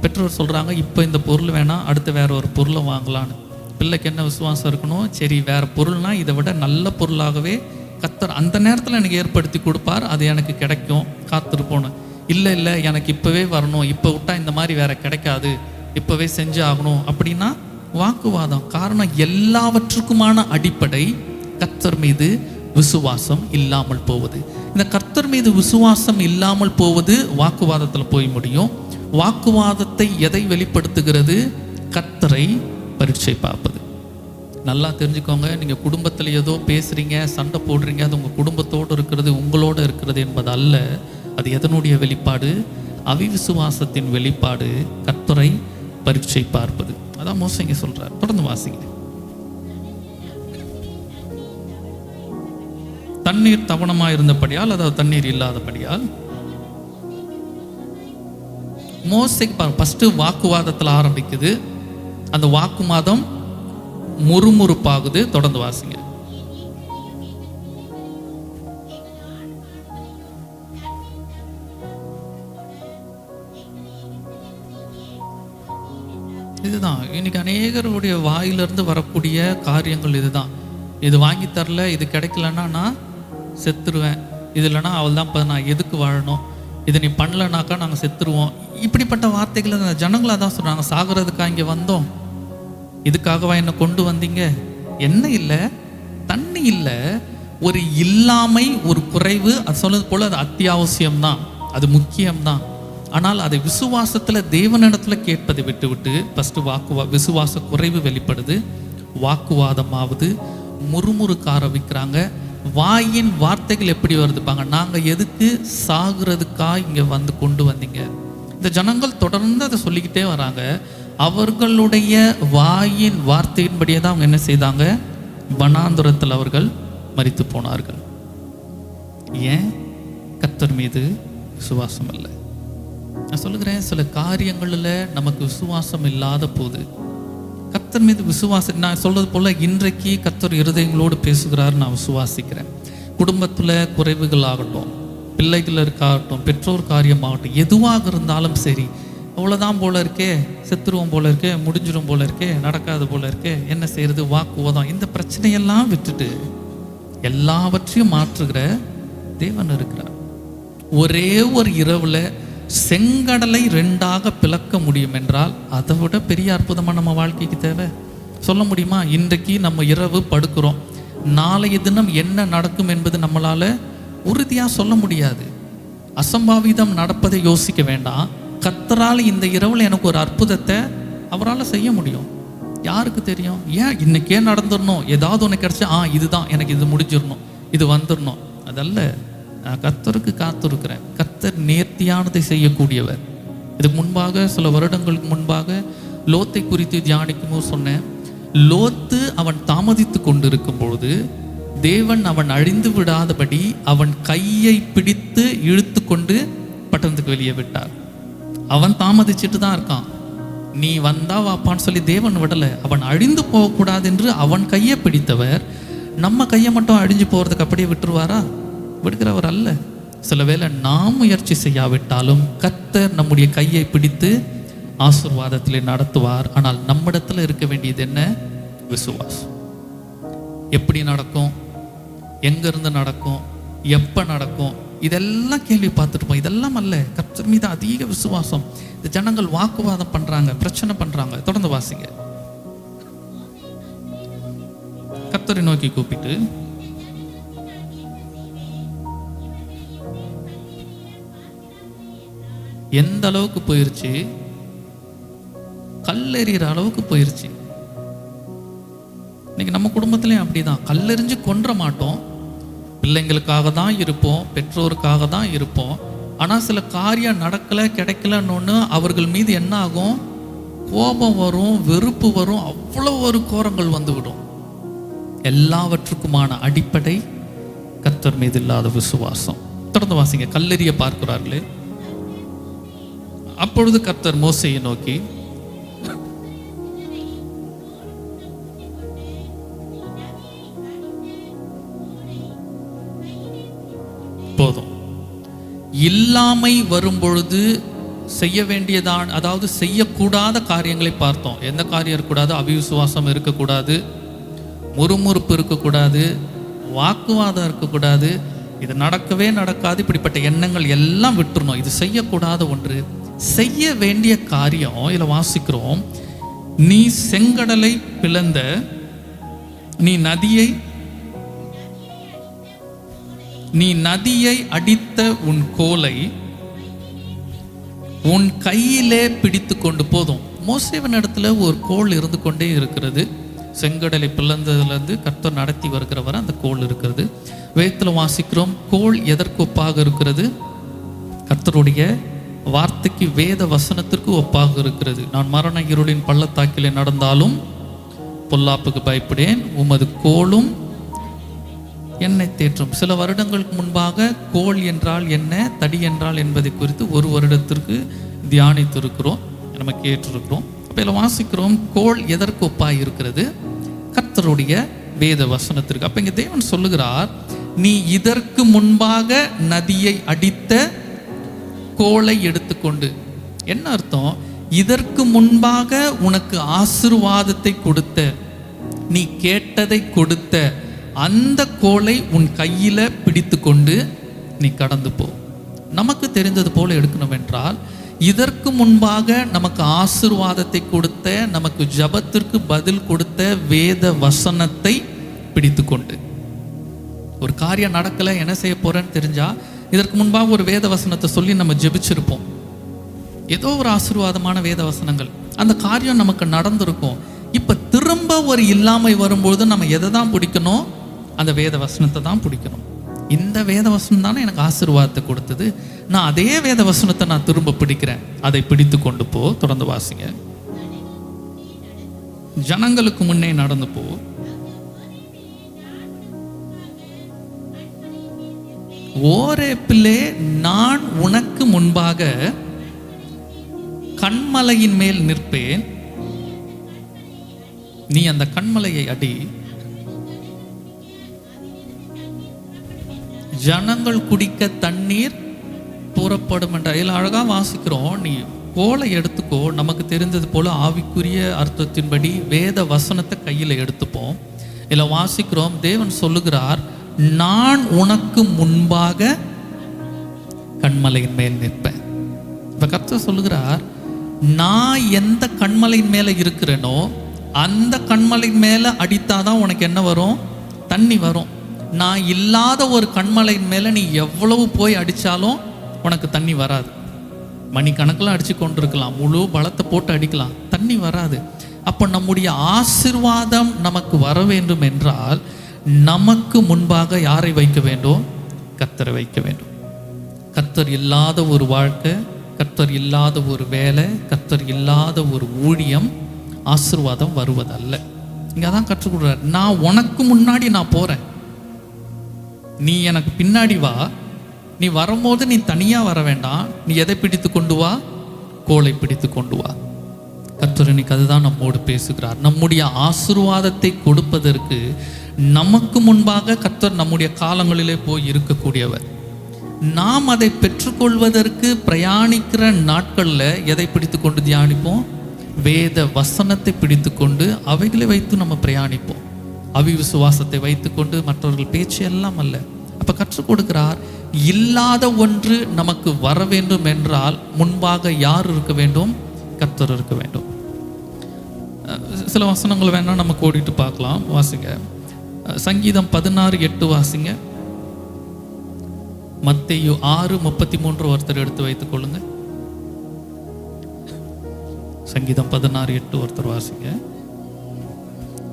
பெற்றோர் சொல்கிறாங்க இப்போ இந்த பொருள் வேணாம், அடுத்து வேற ஒரு பொருளை வாங்கலான்னு. பிள்ளைக்கு என்ன விசுவாசம் இருக்கணும்? சரி, வேறு பொருள்னால் இதை விட நல்ல பொருளாகவே கர்த்தர் அந்த நேரத்தில் எனக்கு ஏற்படுத்தி கொடுப்பார், அது எனக்கு கிடைக்கும், காத்திருப்போன்னு. இல்லை எனக்கு இப்போவே வரணும், இப்போ விட்டால் இந்த மாதிரி வேற கிடைக்காது, இப்போவே செஞ்சு ஆகணும் அப்படின்னா வாக்குவாதம். காரணம், எல்லாவற்றுக்குமான அடிப்படை கர்த்தர் மீது விசுவாசம் இல்லாமல் போவது. இந்த கர்த்தர் மீது விசுவாசம் இல்லாமல் போவது வாக்குவாதத்தில் போய் முடியும். வாக்குவாதத்தை எதை வெளிப்படுத்துகிறது? கர்த்தரை பரீட்சை பார்ப்பது. நல்லா தெரிஞ்சுக்கோங்க, நீங்கள் குடும்பத்தில் ஏதோ பேசுகிறீங்க, சண்டை போடுறீங்க, அது உங்கள் குடும்பத்தோடு இருக்கிறது, உங்களோடு இருக்கிறது என்பது அல்ல. அது எதனுடைய வெளிப்பாடு? அவிவிசுவாசத்தின் வெளிப்பாடு. கர்த்தரை பரீட்சை பார்ப்பது. அதான் மோசே சொல்றார். தொடர்ந்து வாசிங்க. தண்ணீர் தவணமாக இருந்தபடியால், அதாவது தண்ணீர் இல்லாதபடியால் மோசேக்கு ஃபர்ஸ்ட் வாக்குவாதத்தில் ஆரம்பிக்குது. அந்த வாக்குவாதம் முறுமுறுப்பாகுது. தொடர்ந்து வாசிங்க. இதுதான் இன்னைக்கு அநேகருடைய வாயிலிருந்து வரக்கூடிய காரியங்கள். இதுதான், இது வாங்கி தரல, இது கிடைக்கலன்னா நான் செத்துருவேன், இது இல்லைன்னா அவள் தான் நான் எதுக்கு வாழணும், இதை நீ பண்ணலனாக்கா நாங்கள் செத்துருவோம். இப்படிப்பட்ட வார்த்தைகளை அந்த ஜனங்களாக தான் சொல்கிறாங்க. சாகிறதுக்காக இங்கே வந்தோம், இதுக்காகவா என்னை கொண்டு வந்தீங்க? என்ன இல்லை, தண்ணி இல்லை, ஒரு இல்லாமை, ஒரு குறைவு. அது சொன்னது போல் அது அத்தியாவசியம்தான், அது முக்கியம்தான். ஆனால் அதை விசுவாசத்தில் தேவனிடத்தில் கேட்பதை விட்டு ஃபஸ்ட்டு விசுவாச குறைவு வெளிப்படுது. வாக்குவாதமாவது, முறுமுறுக்க ஆரம்பிக்கிறாங்க. வாயின் வார்த்தைகள் எப்படி வருதுப்பாங்க, நாங்கள் எதுக்கு சாகிறதுக்காக இங்கே வந்து கொண்டு வந்தீங்க. இந்த ஜனங்கள் தொடர்ந்து அதை சொல்லிக்கிட்டே வராங்க. அவர்களுடைய வாயின் வார்த்தையின்படியே தான் அவங்க என்ன செய்தாங்க, வனாந்தரத்தில் அவர்கள் மரித்து போனார்கள். ஏன்? கர்த்தர் மீது விசுவாசம் இல்லை. நான் சொல்லுகிறேன், சில காரியங்களில் நமக்கு விசுவாசம் இல்லாத போது கர்த்தர் மீது விசுவாசம், நான் சொல்றது போல இன்றைக்கு கர்த்தர் இருதயங்களோடு பேசுகிறார். நான் விசுவாசிக்கிறேன். குடும்பத்தில் குறைவுகள் ஆகட்டும், பிள்ளைகள் இருக்காகட்டும், பெற்றோர் காரியமாகட்டும், எதுவாக இருந்தாலும் சரி, அவ்வளோதான் போல இருக்கே, செத்துருவோம் போல இருக்கே, முடிஞ்சிடும் போல இருக்கே, நடக்காது போல இருக்கே, என்ன செய்யறது, வாக்குவதம், இந்த பிரச்சனையெல்லாம் விட்டுட்டு எல்லாவற்றையும் மாற்றுகிற தேவன் இருக்கிறார். ஒரே ஒரு இரவுல செங்கடலை 2ஆக பிளக்க முடியும் என்றால் அதை விட பெரிய அற்புதமாக நம்ம வாழ்க்கைக்கு தேவை சொல்ல முடியுமா? இன்றைக்கு நம்ம இரவு படுக்கிறோம், நாளைய தினம் என்ன நடக்கும் என்பது நம்மளால உறுதியாக சொல்ல முடியாது. அசம்பாவிதம் நடப்பதை யோசிக்க வேண்டாம். கர்த்தரால் இந்த இரவில் எனக்கு ஒரு அற்புதத்தை அவரால் செய்ய முடியும். யாருக்கு தெரியும்? ஏன் இன்னைக்கே நடந்துடணும், ஏதாவது ஒன்று கிடச்சா இதுதான் எனக்கு, இது முடிஞ்சிடணும், இது வந்துடணும், அதல்ல. நான் கர்த்தருக்கு காத்திருக்கிறேன். கர்த்தர் நேர்த்தியானதை செய்யக்கூடியவர். இதுக்கு முன்பாக சில வருடங்களுக்கு முன்பாக லோத்தை குறித்து தியானிக்கும்போது சொன்னேன், லோத்து அவன் தாமதித்து கொண்டிருக்கும் பொழுது தேவன் அவன் அழிந்து விடாதபடி அவன் கையை பிடித்து இழுத்து கொண்டு பட்டணத்துக்கு வெளியே விட்டார். அவன் தாமதிச்சுட்டு தான் இருக்கான். நீ வந்தா வாப்பான்னு சொல்லி தேவன் விடலை. அவன் அழிந்து போகக்கூடாது என்று அவன் கையை பிடித்தவர் நம்ம கையை மட்டும் அழிஞ்சு போகிறதுக்கு அப்படியே விட்டுருவாரா? விடுகிறவர் அல்ல. சில வேளை நாம் முயற்சி செய்யாவிட்டாலும் கர்த்தர் நம்முடைய கையை பிடித்து ஆசீர்வாதத்திலே நடத்துவார். ஆனால் நம்மிடத்தில் இருக்க வேண்டியது என்ன? விசுவாசம். எப்படி நடக்கும், எங்கிருந்து நடக்கும், எப்போ நடக்கும், இதெல்லாம் கேள்வி பார்த்துட்டு இதெல்லாம் அல்ல. கர்த்தர் மீது அதிக விசுவாசம். இந்த ஜனங்கள் வாக்குவாதம் பண்றாங்க, பிரச்சனை பண்றாங்க. தொடர்ந்து வாசிங்க. கர்த்தரை நோக்கி கூப்பிட்டு, எந்த அளவுக்கு போயிருச்சு, கல்லெறிகிற அளவுக்கு போயிருச்சு. இன்னைக்கு நம்ம குடும்பத்திலையும் அப்படிதான். கல்லெறிஞ்சு கொன்ற மாட்டோம், பிள்ளைங்களுக்காக தான் இருப்போம், பெற்றோருக்காக தான் இருப்போம். ஆனால் சில காரியம் நடக்கலை, கிடைக்கலன்னு அவர்கள் மீது என்ன ஆகும்? கோபம் வரும், வெறுப்பு வரும், அவ்வளோ ஒரு கோரங்கள் வந்துவிடும். எல்லாவற்றுக்குமான அடிப்படை கர்த்தர் மீது இல்லாத விசுவாசம். தொடர்ந்து வாசிங்க. கல்லெறிய பார்க்கிறார்களே. அப்பொழுது கர்த்தர் மோசேயை நோக்கி, போதும், இல்லாமை வரும்பொழுது செய்ய வேண்டியதான், அதாவது செய்யக்கூடாத காரியங்களை பார்த்தோம். எந்த காரியம் இருக்கக்கூடாது? அவிசுவாசம் இருக்கக்கூடாது, முறுமுறுப்பு இருக்கக்கூடாது, வாக்குவாதம் இருக்கக்கூடாது, இது நடக்கவே நடக்காது, இப்படிப்பட்ட எண்ணங்கள் எல்லாம் விட்டுறணும். இது செய்யக்கூடாத ஒன்று. செய்ய வேண்டிய காரியம் இதில் வாசிக்கிறோம், நீ செங்கடலை பிளந்த, நீ நதியை அடித்த உன் கோலை உன் கையிலே பிடித்து கொண்டு. போதும். மோசேவின் இடத்துல ஒரு கோல் இருந்து கொண்டே இருக்கிறது. செங்கடலை பிளந்ததுலேருந்து கர்த்தர் நடத்தி வருகிறவரை அந்த கோல் இருக்கிறது. வேதத்தில் வாசிக்கிறோம், கோல் எதற்கு ஒப்பாக இருக்கிறது? கர்த்தருடைய வார்த்தைக்கு, வேத வசனத்திற்கு ஒப்பாக இருக்கிறது. நான் மரண இருளின் பள்ளத்தாக்கிலே நடந்தாலும் பொல்லாப்புக்கு பயப்படேன், உமது கோலும் என்னை தேற்றும். சில வருடங்களுக்கு முன்பாக கோல் என்றால் என்ன, தடி என்றால் என்பதை குறித்து ஒரு வருடத்திற்கு தியானித்திருக்கிறோம், நம்ம கேட்டிருக்கிறோம். அப்போ இதில் வாசிக்கிறோம், கோல் எதற்கு ஒப்பாக இருக்கிறது? கர்த்தருடைய வேத வசனத்திற்கு. அப்போ இங்கே தேவன் சொல்லுகிறார், நீ இதற்கு முன்பாக நதியை அடித்த கோலை எடுத்துக்கொண்டு. என்ன அர்த்தம்? இதற்கு முன்பாக உனக்கு ஆசீர்வாதத்தை கொடுத்த, நீ கேட்டதை கொடுத்த அந்த கோலை உன் கையில பிடித்து கொண்டு நீ கடந்து போ. நமக்கு தெரிந்தது போல எடுக்கணும் என்றால், இதற்கு முன்பாக நமக்கு ஆசீர்வாதத்தை கொடுத்த, நமக்கு ஜபத்திற்கு பதில் கொடுத்த வேத வசனத்தை பிடித்து கொண்டு. ஒரு காரியம் நடக்கலை, என்ன செய்ய போறேன்னு தெரிஞ்சா இதற்கு முன்பாக ஒரு வேத வசனத்தை சொல்லி நம்ம ஜெபிச்சிருப்போம். ஏதோ ஒரு ஆசீர்வாதமான வேத வசனங்கள், அந்த காரியம் நமக்கு நடந்திருக்கும். இப்போ திரும்ப ஒரு இல்லாமை வரும்பொழுது நம்ம எதை தான் பிடிக்கணும்? அந்த வேத வசனத்தை தான் பிடிக்கணும். இந்த வேத வசனம் தானே எனக்கு ஆசீர்வாதத்தை கொடுத்தது, நான் அதே வேத வசனத்தை நான் திரும்ப பிடிக்கிறேன். அதை பிடித்து கொண்டு போ. தொடர்ந்து வாசிங்க. ஜனங்களுக்கு முன்னே நடந்து போ, ஓரேப்பிலே நான் உனக்கு முன்பாக கண்மலையின் மேல் நிற்பேன், நீ அந்த கண்மலையை அடி, ஜனங்கள் குடிக்க தண்ணீர் புறப்படும் என்ற. இதில் அழகா வாசிக்கிறோம். நீ கோலை எடுத்துக்கோ. நமக்கு தெரிந்தது போல ஆவிக்குரிய அர்த்தத்தின்படி வேத வசனத்தை கையில் எடுத்துப்போம். இதில் வாசிக்கிறோம், தேவன் சொல்லுகிறார், நான் உனக்கு முன்பாக கண்மலையின் மேல் நிற்பேன். இப்ப கர்த்தர் சொல்லுகிறார், நான் எந்த கண்மலையின் மேல இருக்கிறேனோ அந்த கண்மலையின் மேல அடித்தாதான் உனக்கு என்ன வரும்? தண்ணி வரும். நான் இல்லாத ஒரு கண்மலையின் மேல நீ எவ்வளவு போய் அடிச்சாலும் உனக்கு தண்ணி வராது. மணிக்கணக்கில் அடிச்சு கொண்டிருக்கலாம், முழு பலத்தை போட்டு அடிக்கலாம், தண்ணி வராது. அப்போ நம்முடைய ஆசீர்வாதம் நமக்கு வர வேண்டும் என்றால் நமக்கு முன்பாக யாரை வைக்க வேண்டும்? கர்த்தரை வைக்க வேண்டும். கர்த்தர் இல்லாத ஒரு வாழ்க்கை, கர்த்தர் இல்லாத ஒரு வேலை, கர்த்தர் இல்லாத ஒரு ஊழியம் ஆசீர்வாதம் வருவதல்ல. இங்கே தான் கற்றுக் கொடுறார், நான் உனக்கு முன்னாடி நான் போகிறேன், நீ எனக்கு பின்னாடி வா. நீ வரும்போது நீ தனியாக வர வேண்டாம், நீ எதை பிடித்து கொண்டு வா? கோலை பிடித்து கொண்டு வா. கர்த்தர் இன்னைக்கு அதுதான் நம்மோடு பேசுகிறார். நம்முடைய ஆசீர்வாதத்தை கொடுப்பதற்கு நமக்கு முன்பாக கர்த்தர் நம்முடைய காலங்களிலே போய் இருக்கக்கூடியவர். நாம் அதை பெற்றுக்கொள்வதற்கு பிரயாணிக்கிற நாட்களில் எதை பிடித்து கொண்டு தியானிப்போம்? வேத வசனத்தை பிடித்து கொண்டு அவைகளை வைத்து நம்ம பிரயாணிப்போம். அவிவிசுவாசத்தை வைத்துக்கொண்டு மற்றவர்கள் பேச்சு எல்லாம் அல்ல. அப்போ கற்றுக் கொடுக்கிறார், இல்லாத ஒன்று நமக்கு வர வேண்டும் என்றால் முன்பாக யார் இருக்க வேண்டும்? கர்த்தர் இருக்க வேண்டும். சில வசனங்கள் வேணால் நம்ம கோடிட்டு பார்க்கலாம். வாசிங்க. சங்கீதம் 16:8 வாசிங்க. மத்தேயு 6:33 ஒருத்தர் எடுத்து வைத்துக் கொள்ளுங்க. சங்கீதம் 16:8 ஒருத்தர் வாசிங்க.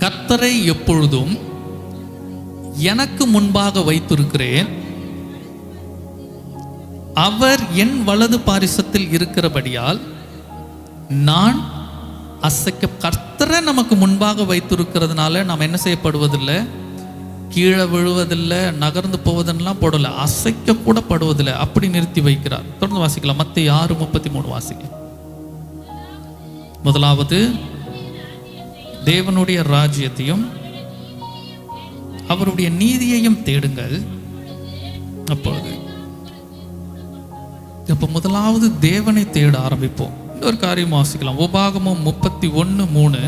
கர்த்தரை எப்பொழுதும் எனக்கு முன்பாக வைத்திருக்கிறேன், அவர் என் வலது பாரிசத்தில் இருக்கிறபடியால் நான் அசைக்க. கர்த்தரை நமக்கு முன்பாக வைத்திருக்கிறதுனால நாம் என்ன செய்யப்படுவதில்லை? கீழே விழுவதில்லை, நகர்ந்து போவதெல்லாம் போடலை, அசைக்க கூட படுவதில்லை. அப்படி நிறுத்தி வைக்கிறார். தொடர்ந்து வாசிக்கலாம். மத்தேயு 6:33 வாசிக்க. முதலாவது தேவனுடைய ராஜ்யத்தையும் அவருடைய நீதியையும் தேடுங்கள், அப்பொழுது. அப்போ முதலாவது தேவனை தேட ஆரம்பிப்போம். இன்னொரு காரியம் வாசிக்கலாம். உபாகமம் 31:3.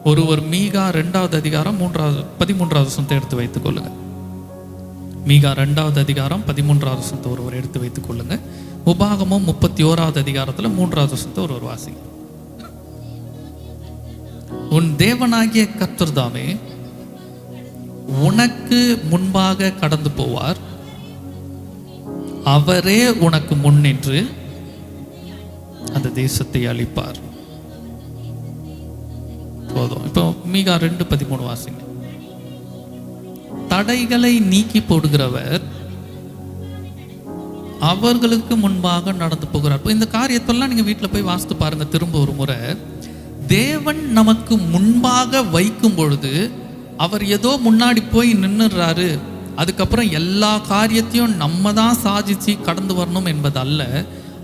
ஒருவர் மீகா 2வது அதிகாரம் 13வது வசனத்தை எடுத்து வைத்துக் கொள்ளுங்க. மீகா 2வது அதிகாரம் 13வது வசனத்தை ஒருவர் எடுத்து வைத்துக் கொள்ளுங்க. உபாகமம் 31வது அதிகாரத்தில் 3வது வசனத்தை ஒருவர் வாசிங்க. உன் தேவனாகிய கர்த்தர் தாமே உனக்கு முன்பாக கடந்து போவார், அவரே உனக்கு முன்னின்று அந்த தேசத்தை அளிப்பார். போதும். இப்போ மீகா 2:13 வாசிங்க. தடைகளை நீக்கி போடுகிறவர் அவர்களுக்கு முன்பாக நடந்து போகிறார். இந்த காரியத்தெல்லாம் நீங்க வீட்டில் போய் வாசித்து பாருங்க திரும்ப ஒரு முறை. தேவன் நமக்கு முன்பாக வைக்கும் பொழுது அவர் ஏதோ முன்னாடி போய் நின்னுறாரு, அதுக்கப்புறம் எல்லா காரியத்தையும் நம்ம தான் சாதிச்சு கடந்து வரணும் என்பதல்ல.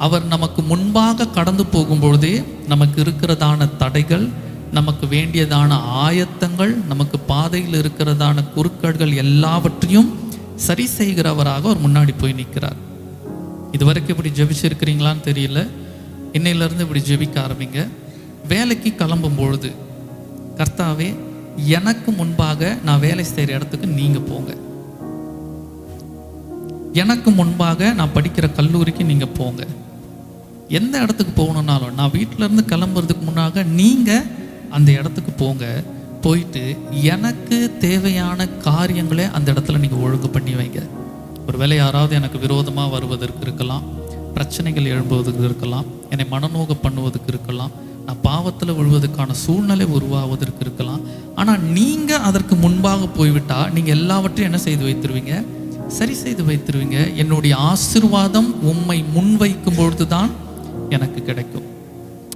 அவர் நமக்கு முன்பாக கடந்து போகும்பொழுதே நமக்கு இருக்கிறதான தடைகள், நமக்கு வேண்டியதான ஆயத்தங்கள், நமக்கு பாதையில் இருக்கிறதான குறுக்கல்கள் எல்லாவற்றையும் சரி செய்கிறவராக அவர் முன்னாடி போய் நிற்கிறார். இதுவரைக்கும் இப்படி ஜெபிச்சிருக்கிறீங்களான்னு தெரியல. இன்னையிலேருந்து இப்படி ஜெபிக்க ஆரம்பிங்க. வேலைக்கு கிளம்பும் பொழுது, கர்த்தாவே எனக்கு முன்பாக நான் வேலை செய்கிற இடத்துக்கு நீங்கள் போங்க, எனக்கு முன்பாக நான் படிக்கிற கல்லூரிக்கு நீங்கள் போங்க, எந்த இடத்துக்கு போகணுன்னாலும் நான் வீட்டிலேருந்து கிளம்புறதுக்கு முன்னாக நீங்கள் அந்த இடத்துக்கு போங்க. போயிட்டு எனக்கு தேவையான காரியங்களே அந்த இடத்துல நீங்கள் ஒழுங்கு பண்ணி வைங்க. ஒரு வேளை யாராவது எனக்கு விரோதமாக வருவதற்கு இருக்கலாம், பிரச்சனைகள் எழும்புவதற்கு இருக்கலாம், என்னை மனநோக பண்ணுவதற்கு இருக்கலாம், நான் பாவத்தில் விழுவதற்கான சூழ்நிலை உருவாவதற்கு இருக்கலாம். ஆனால் நீங்கள் அதற்கு முன்பாக போய்விட்டால் நீங்கள் எல்லாவற்றையும் என்ன செய்து வைத்திருவீங்க? சரி செய்து வைத்திருவீங்க. என்னுடைய ஆசீர்வாதம் உம்மை முன்வைக்கும் பொழுது தான் எனக்கு கிடைக்கும்.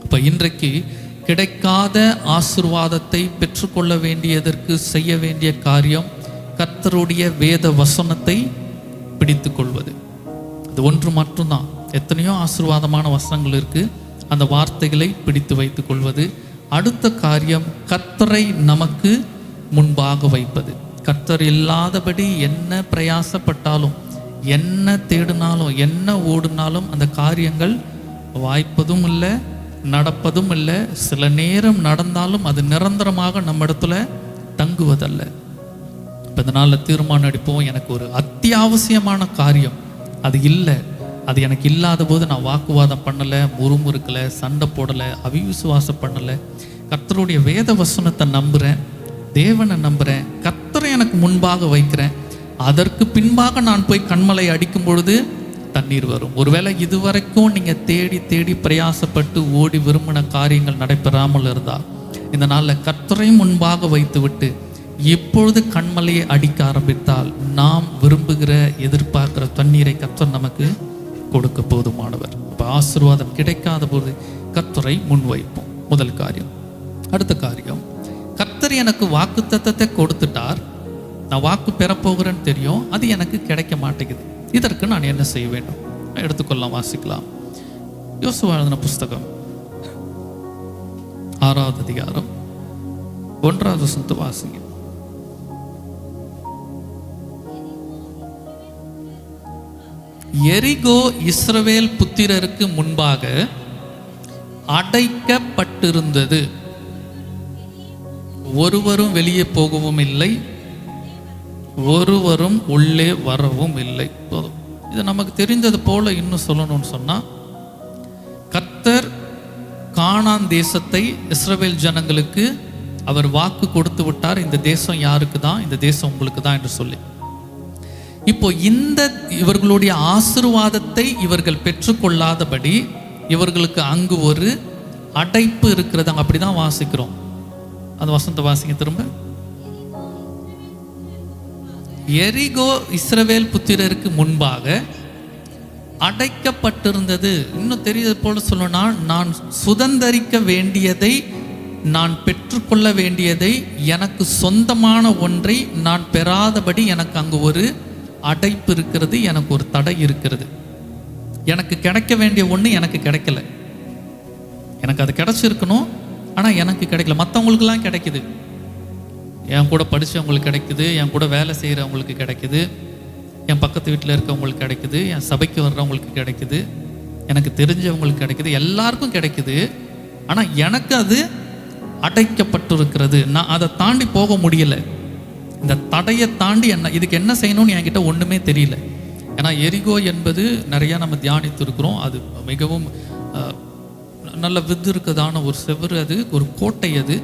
இப்போ இன்றைக்கு கிடைக்காத ஆசீர்வாதத்தை பெற்றுக்கொள்ள வேண்டியதற்கு செய்ய வேண்டிய காரியம் கர்த்தருடைய வேத வசனத்தை பிடித்து கொள்வது. அது ஒன்று மட்டும்தான். எத்தனையோ ஆசீர்வாதமான வசனங்கள் இருக்குது, அந்த வார்த்தைகளை பிடித்து வைத்து கொள்வது. அடுத்த காரியம் கர்த்தரை நமக்கு முன்பாக வைப்பது. கர்த்தர் இல்லாதபடி என்ன பிரயாசப்பட்டாலும், என்ன தேடினாலும், என்ன ஓடினாலும் அந்த காரியங்கள் வாய்ப்பதும் இல்லை, நடப்பதும் இல்லை. சில நேரம் நடந்தாலும் அது நிரந்தரமாக நம்ம இடத்துல தங்குவதல்ல. இப்போ இதனால் தீர்மானம் எடுப்போம், எனக்கு ஒரு அத்தியாவசியமான காரியம் அது இல்லை, அது எனக்கு இல்லாத போது நான் வாக்குவாதம் பண்ணலை, முறுமுறுக்கலை, சண்டை போடலை, அவிசுவாசம் பண்ணலை. கர்த்தருடைய வேத வசனத்தை நம்புகிறேன், தேவனை நம்புகிறேன், கர்த்தரை எனக்கு முன்பாக வைக்கிறேன். அதற்கு பின்பாக நான் போய் கண்மலை அடிக்கும் பொழுது தண்ணீர் வரும். ஒருவேளை இதுவரைக்கும் நீங்கள் தேடி தேடி பிரயாசப்பட்டு ஓடி விரும்பின காரியங்கள் நடைபெறாமல் இருந்தால் இந்த நாளில் கர்த்தரை முன்பாக வைத்து விட்டு இப்பொழுது கண்மலையை அடிக்க ஆரம்பித்தால் நாம் விரும்புகிற எதிர்பார்க்கிற தண்ணீரை கர்த்தர் நமக்கு கொடுக்க போதுமானவர். இப்போ ஆசீர்வாதம் கிடைக்காத போது கர்த்தரை முன்வைப்போம். முதல் காரியம். அடுத்த காரியம், கர்த்தர் எனக்கு வாக்குத்தத்தத்தை கொடுத்துட்டார், நான் வாக்கு பெறப்போகிறேன்னு தெரியும், அது எனக்கு கிடைக்க மாட்டேங்குது. இதற்கு நான் என்ன செய்ய வேண்டும்? எடுத்துக்கொள்ளலாம், வாசிக்கலாம். யோசுவா எழுதின புஸ்தகம் 6வது அதிகாரம் 1வது வசனத்தை வாசிங்க. எரிகோ இஸ்ரவேல் புத்திரருக்கு முன்பாக அடைக்கப்பட்டிருந்தது, ஒருவரும் வெளியே போகவும் இல்லை, ஒருவரும் உள்ளே வரவும் இல்லை. போதும். இது நமக்கு தெரிந்தது போல இன்னும் சொல்லணும்னு சொன்னா, கர்த்தர் கானான் தேசத்தை இஸ்ரவேல் ஜனங்களுக்கு அவர் வாக்கு கொடுத்து விட்டார். இந்த தேசம் யாருக்கு தான்? இந்த தேசம் உங்களுக்கு தான் என்று சொல்லி. இப்போ இந்த இவர்களுடைய ஆசீர்வாதத்தை இவர்கள் பெற்றுக்கொள்ளாதபடி இவர்களுக்கு அங்கு ஒரு அடைப்பு இருக்கிறது. அப்படிதான் வாசிக்கிறோம். அந்த வசனத்தை வாசிங்க திரும்ப. எரிகோ இஸ்ரவேல் புத்திரருக்கு முன்பாக அடைக்கப்பட்டிருந்தது. இன்னும் தெரியாது போல சொல்லணும்னா, நான் சுதந்தரிக்க வேண்டியதை, நான் பெற்றுக்கொள்ள வேண்டியதை, எனக்கு சொந்தமான ஒன்றை நான் பெறாதபடி எனக்கு அங்கு ஒரு அடைப்பு இருக்கிறது, எனக்கு ஒரு தடை இருக்கிறது. எனக்கு கிடைக்க வேண்டிய ஒன்று எனக்கு கிடைக்கல. எனக்கு அது கிடைச்சிருக்கணும், ஆனால் எனக்கு கிடைக்கல. மற்றவங்களுக்கெல்லாம் கிடைக்குது. என் கூட படித்தவங்களுக்கு கிடைக்குது, என் கூட வேலை செய்கிறவங்களுக்கு கிடைக்குது, என் பக்கத்து வீட்டில் இருக்கவங்களுக்கு கிடைக்குது, என் சபைக்கு வர்றவங்களுக்கு கிடைக்குது, எனக்கு தெரிஞ்சவங்களுக்கு கிடைக்குது, எல்லாருக்கும் கிடைக்குது. ஆனால் எனக்கு அது அடைக்கப்பட்டிருக்கிறது. நான் அதை தாண்டி போக முடியலை. இந்த தடையை தாண்டி இதுக்கு என்ன செய்யணும்னு என்கிட்ட ஒன்றுமே தெரியல. ஏன்னா எரிகோ என்பது நிறையா நம்ம தியானித்து இருக்கிறோம். அது மிகவும் நல்ல வித்து இருக்குதான ஒரு செவ்வறு, அது ஒரு கோட்டை. அது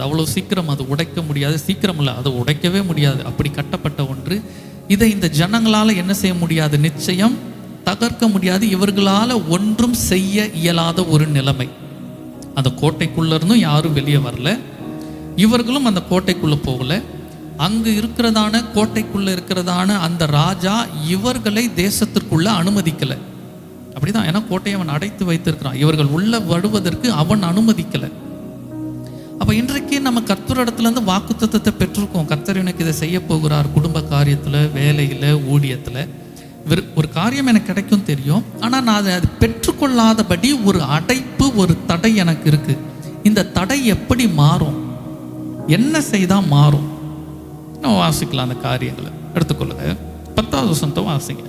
அவ்வளோ சீக்கிரம் அது உடைக்க முடியாது. சீக்கிரம் இல்லை, அதை உடைக்கவே முடியாது. அப்படி கட்டப்பட்ட ஒன்று. இதை இந்த ஜனங்களால் என்ன செய்ய முடியாது? நிச்சயம் தகர்க்க முடியாது. இவர்களால் ஒன்றும் செய்ய இயலாத ஒரு நிலைமை. அந்த கோட்டைக்குள்ளே இருந்தும் யாரும் வெளியே வரல, இவர்களும் அந்த கோட்டைக்குள்ளே போகலை. அங்கு இருக்கிறதான கோட்டைக்குள்ளே இருக்கிறதான அந்த ராஜா இவர்களை தேசத்திற்குள்ளே அனுமதிக்கலை. அப்படிதான். ஏன்னா கோட்டையை அவன் அடைத்து வைத்திருக்கிறான். இவர்கள் உள்ள வருவதற்கு அவன் அனுமதிக்கலை. அப்போ இன்றைக்கு நம்ம கர்த்தரிடத்துலேருந்து வாக்குத்தத்தத்தை பெற்றிருக்கோம். கர்த்தர் எனக்கு இதை செய்ய போகிறார். குடும்ப காரியத்தில், வேலையில், ஊழியத்தில் ஒரு காரியம் எனக்கு கிடைக்கும் தெரியும். ஆனால் நான் அதை பெற்றுக்கொள்ளாதபடி ஒரு அடைப்பு, ஒரு தடை எனக்கு இருக்குது. இந்த தடை எப்படி மாறும்? என்ன செய்தால் மாறும்? நம்ம வாசிக்கலாம் அந்த காரியங்களை. எடுத்துக்கொள்ளுங்க. 10வது வசனத்தை வாசிங்க.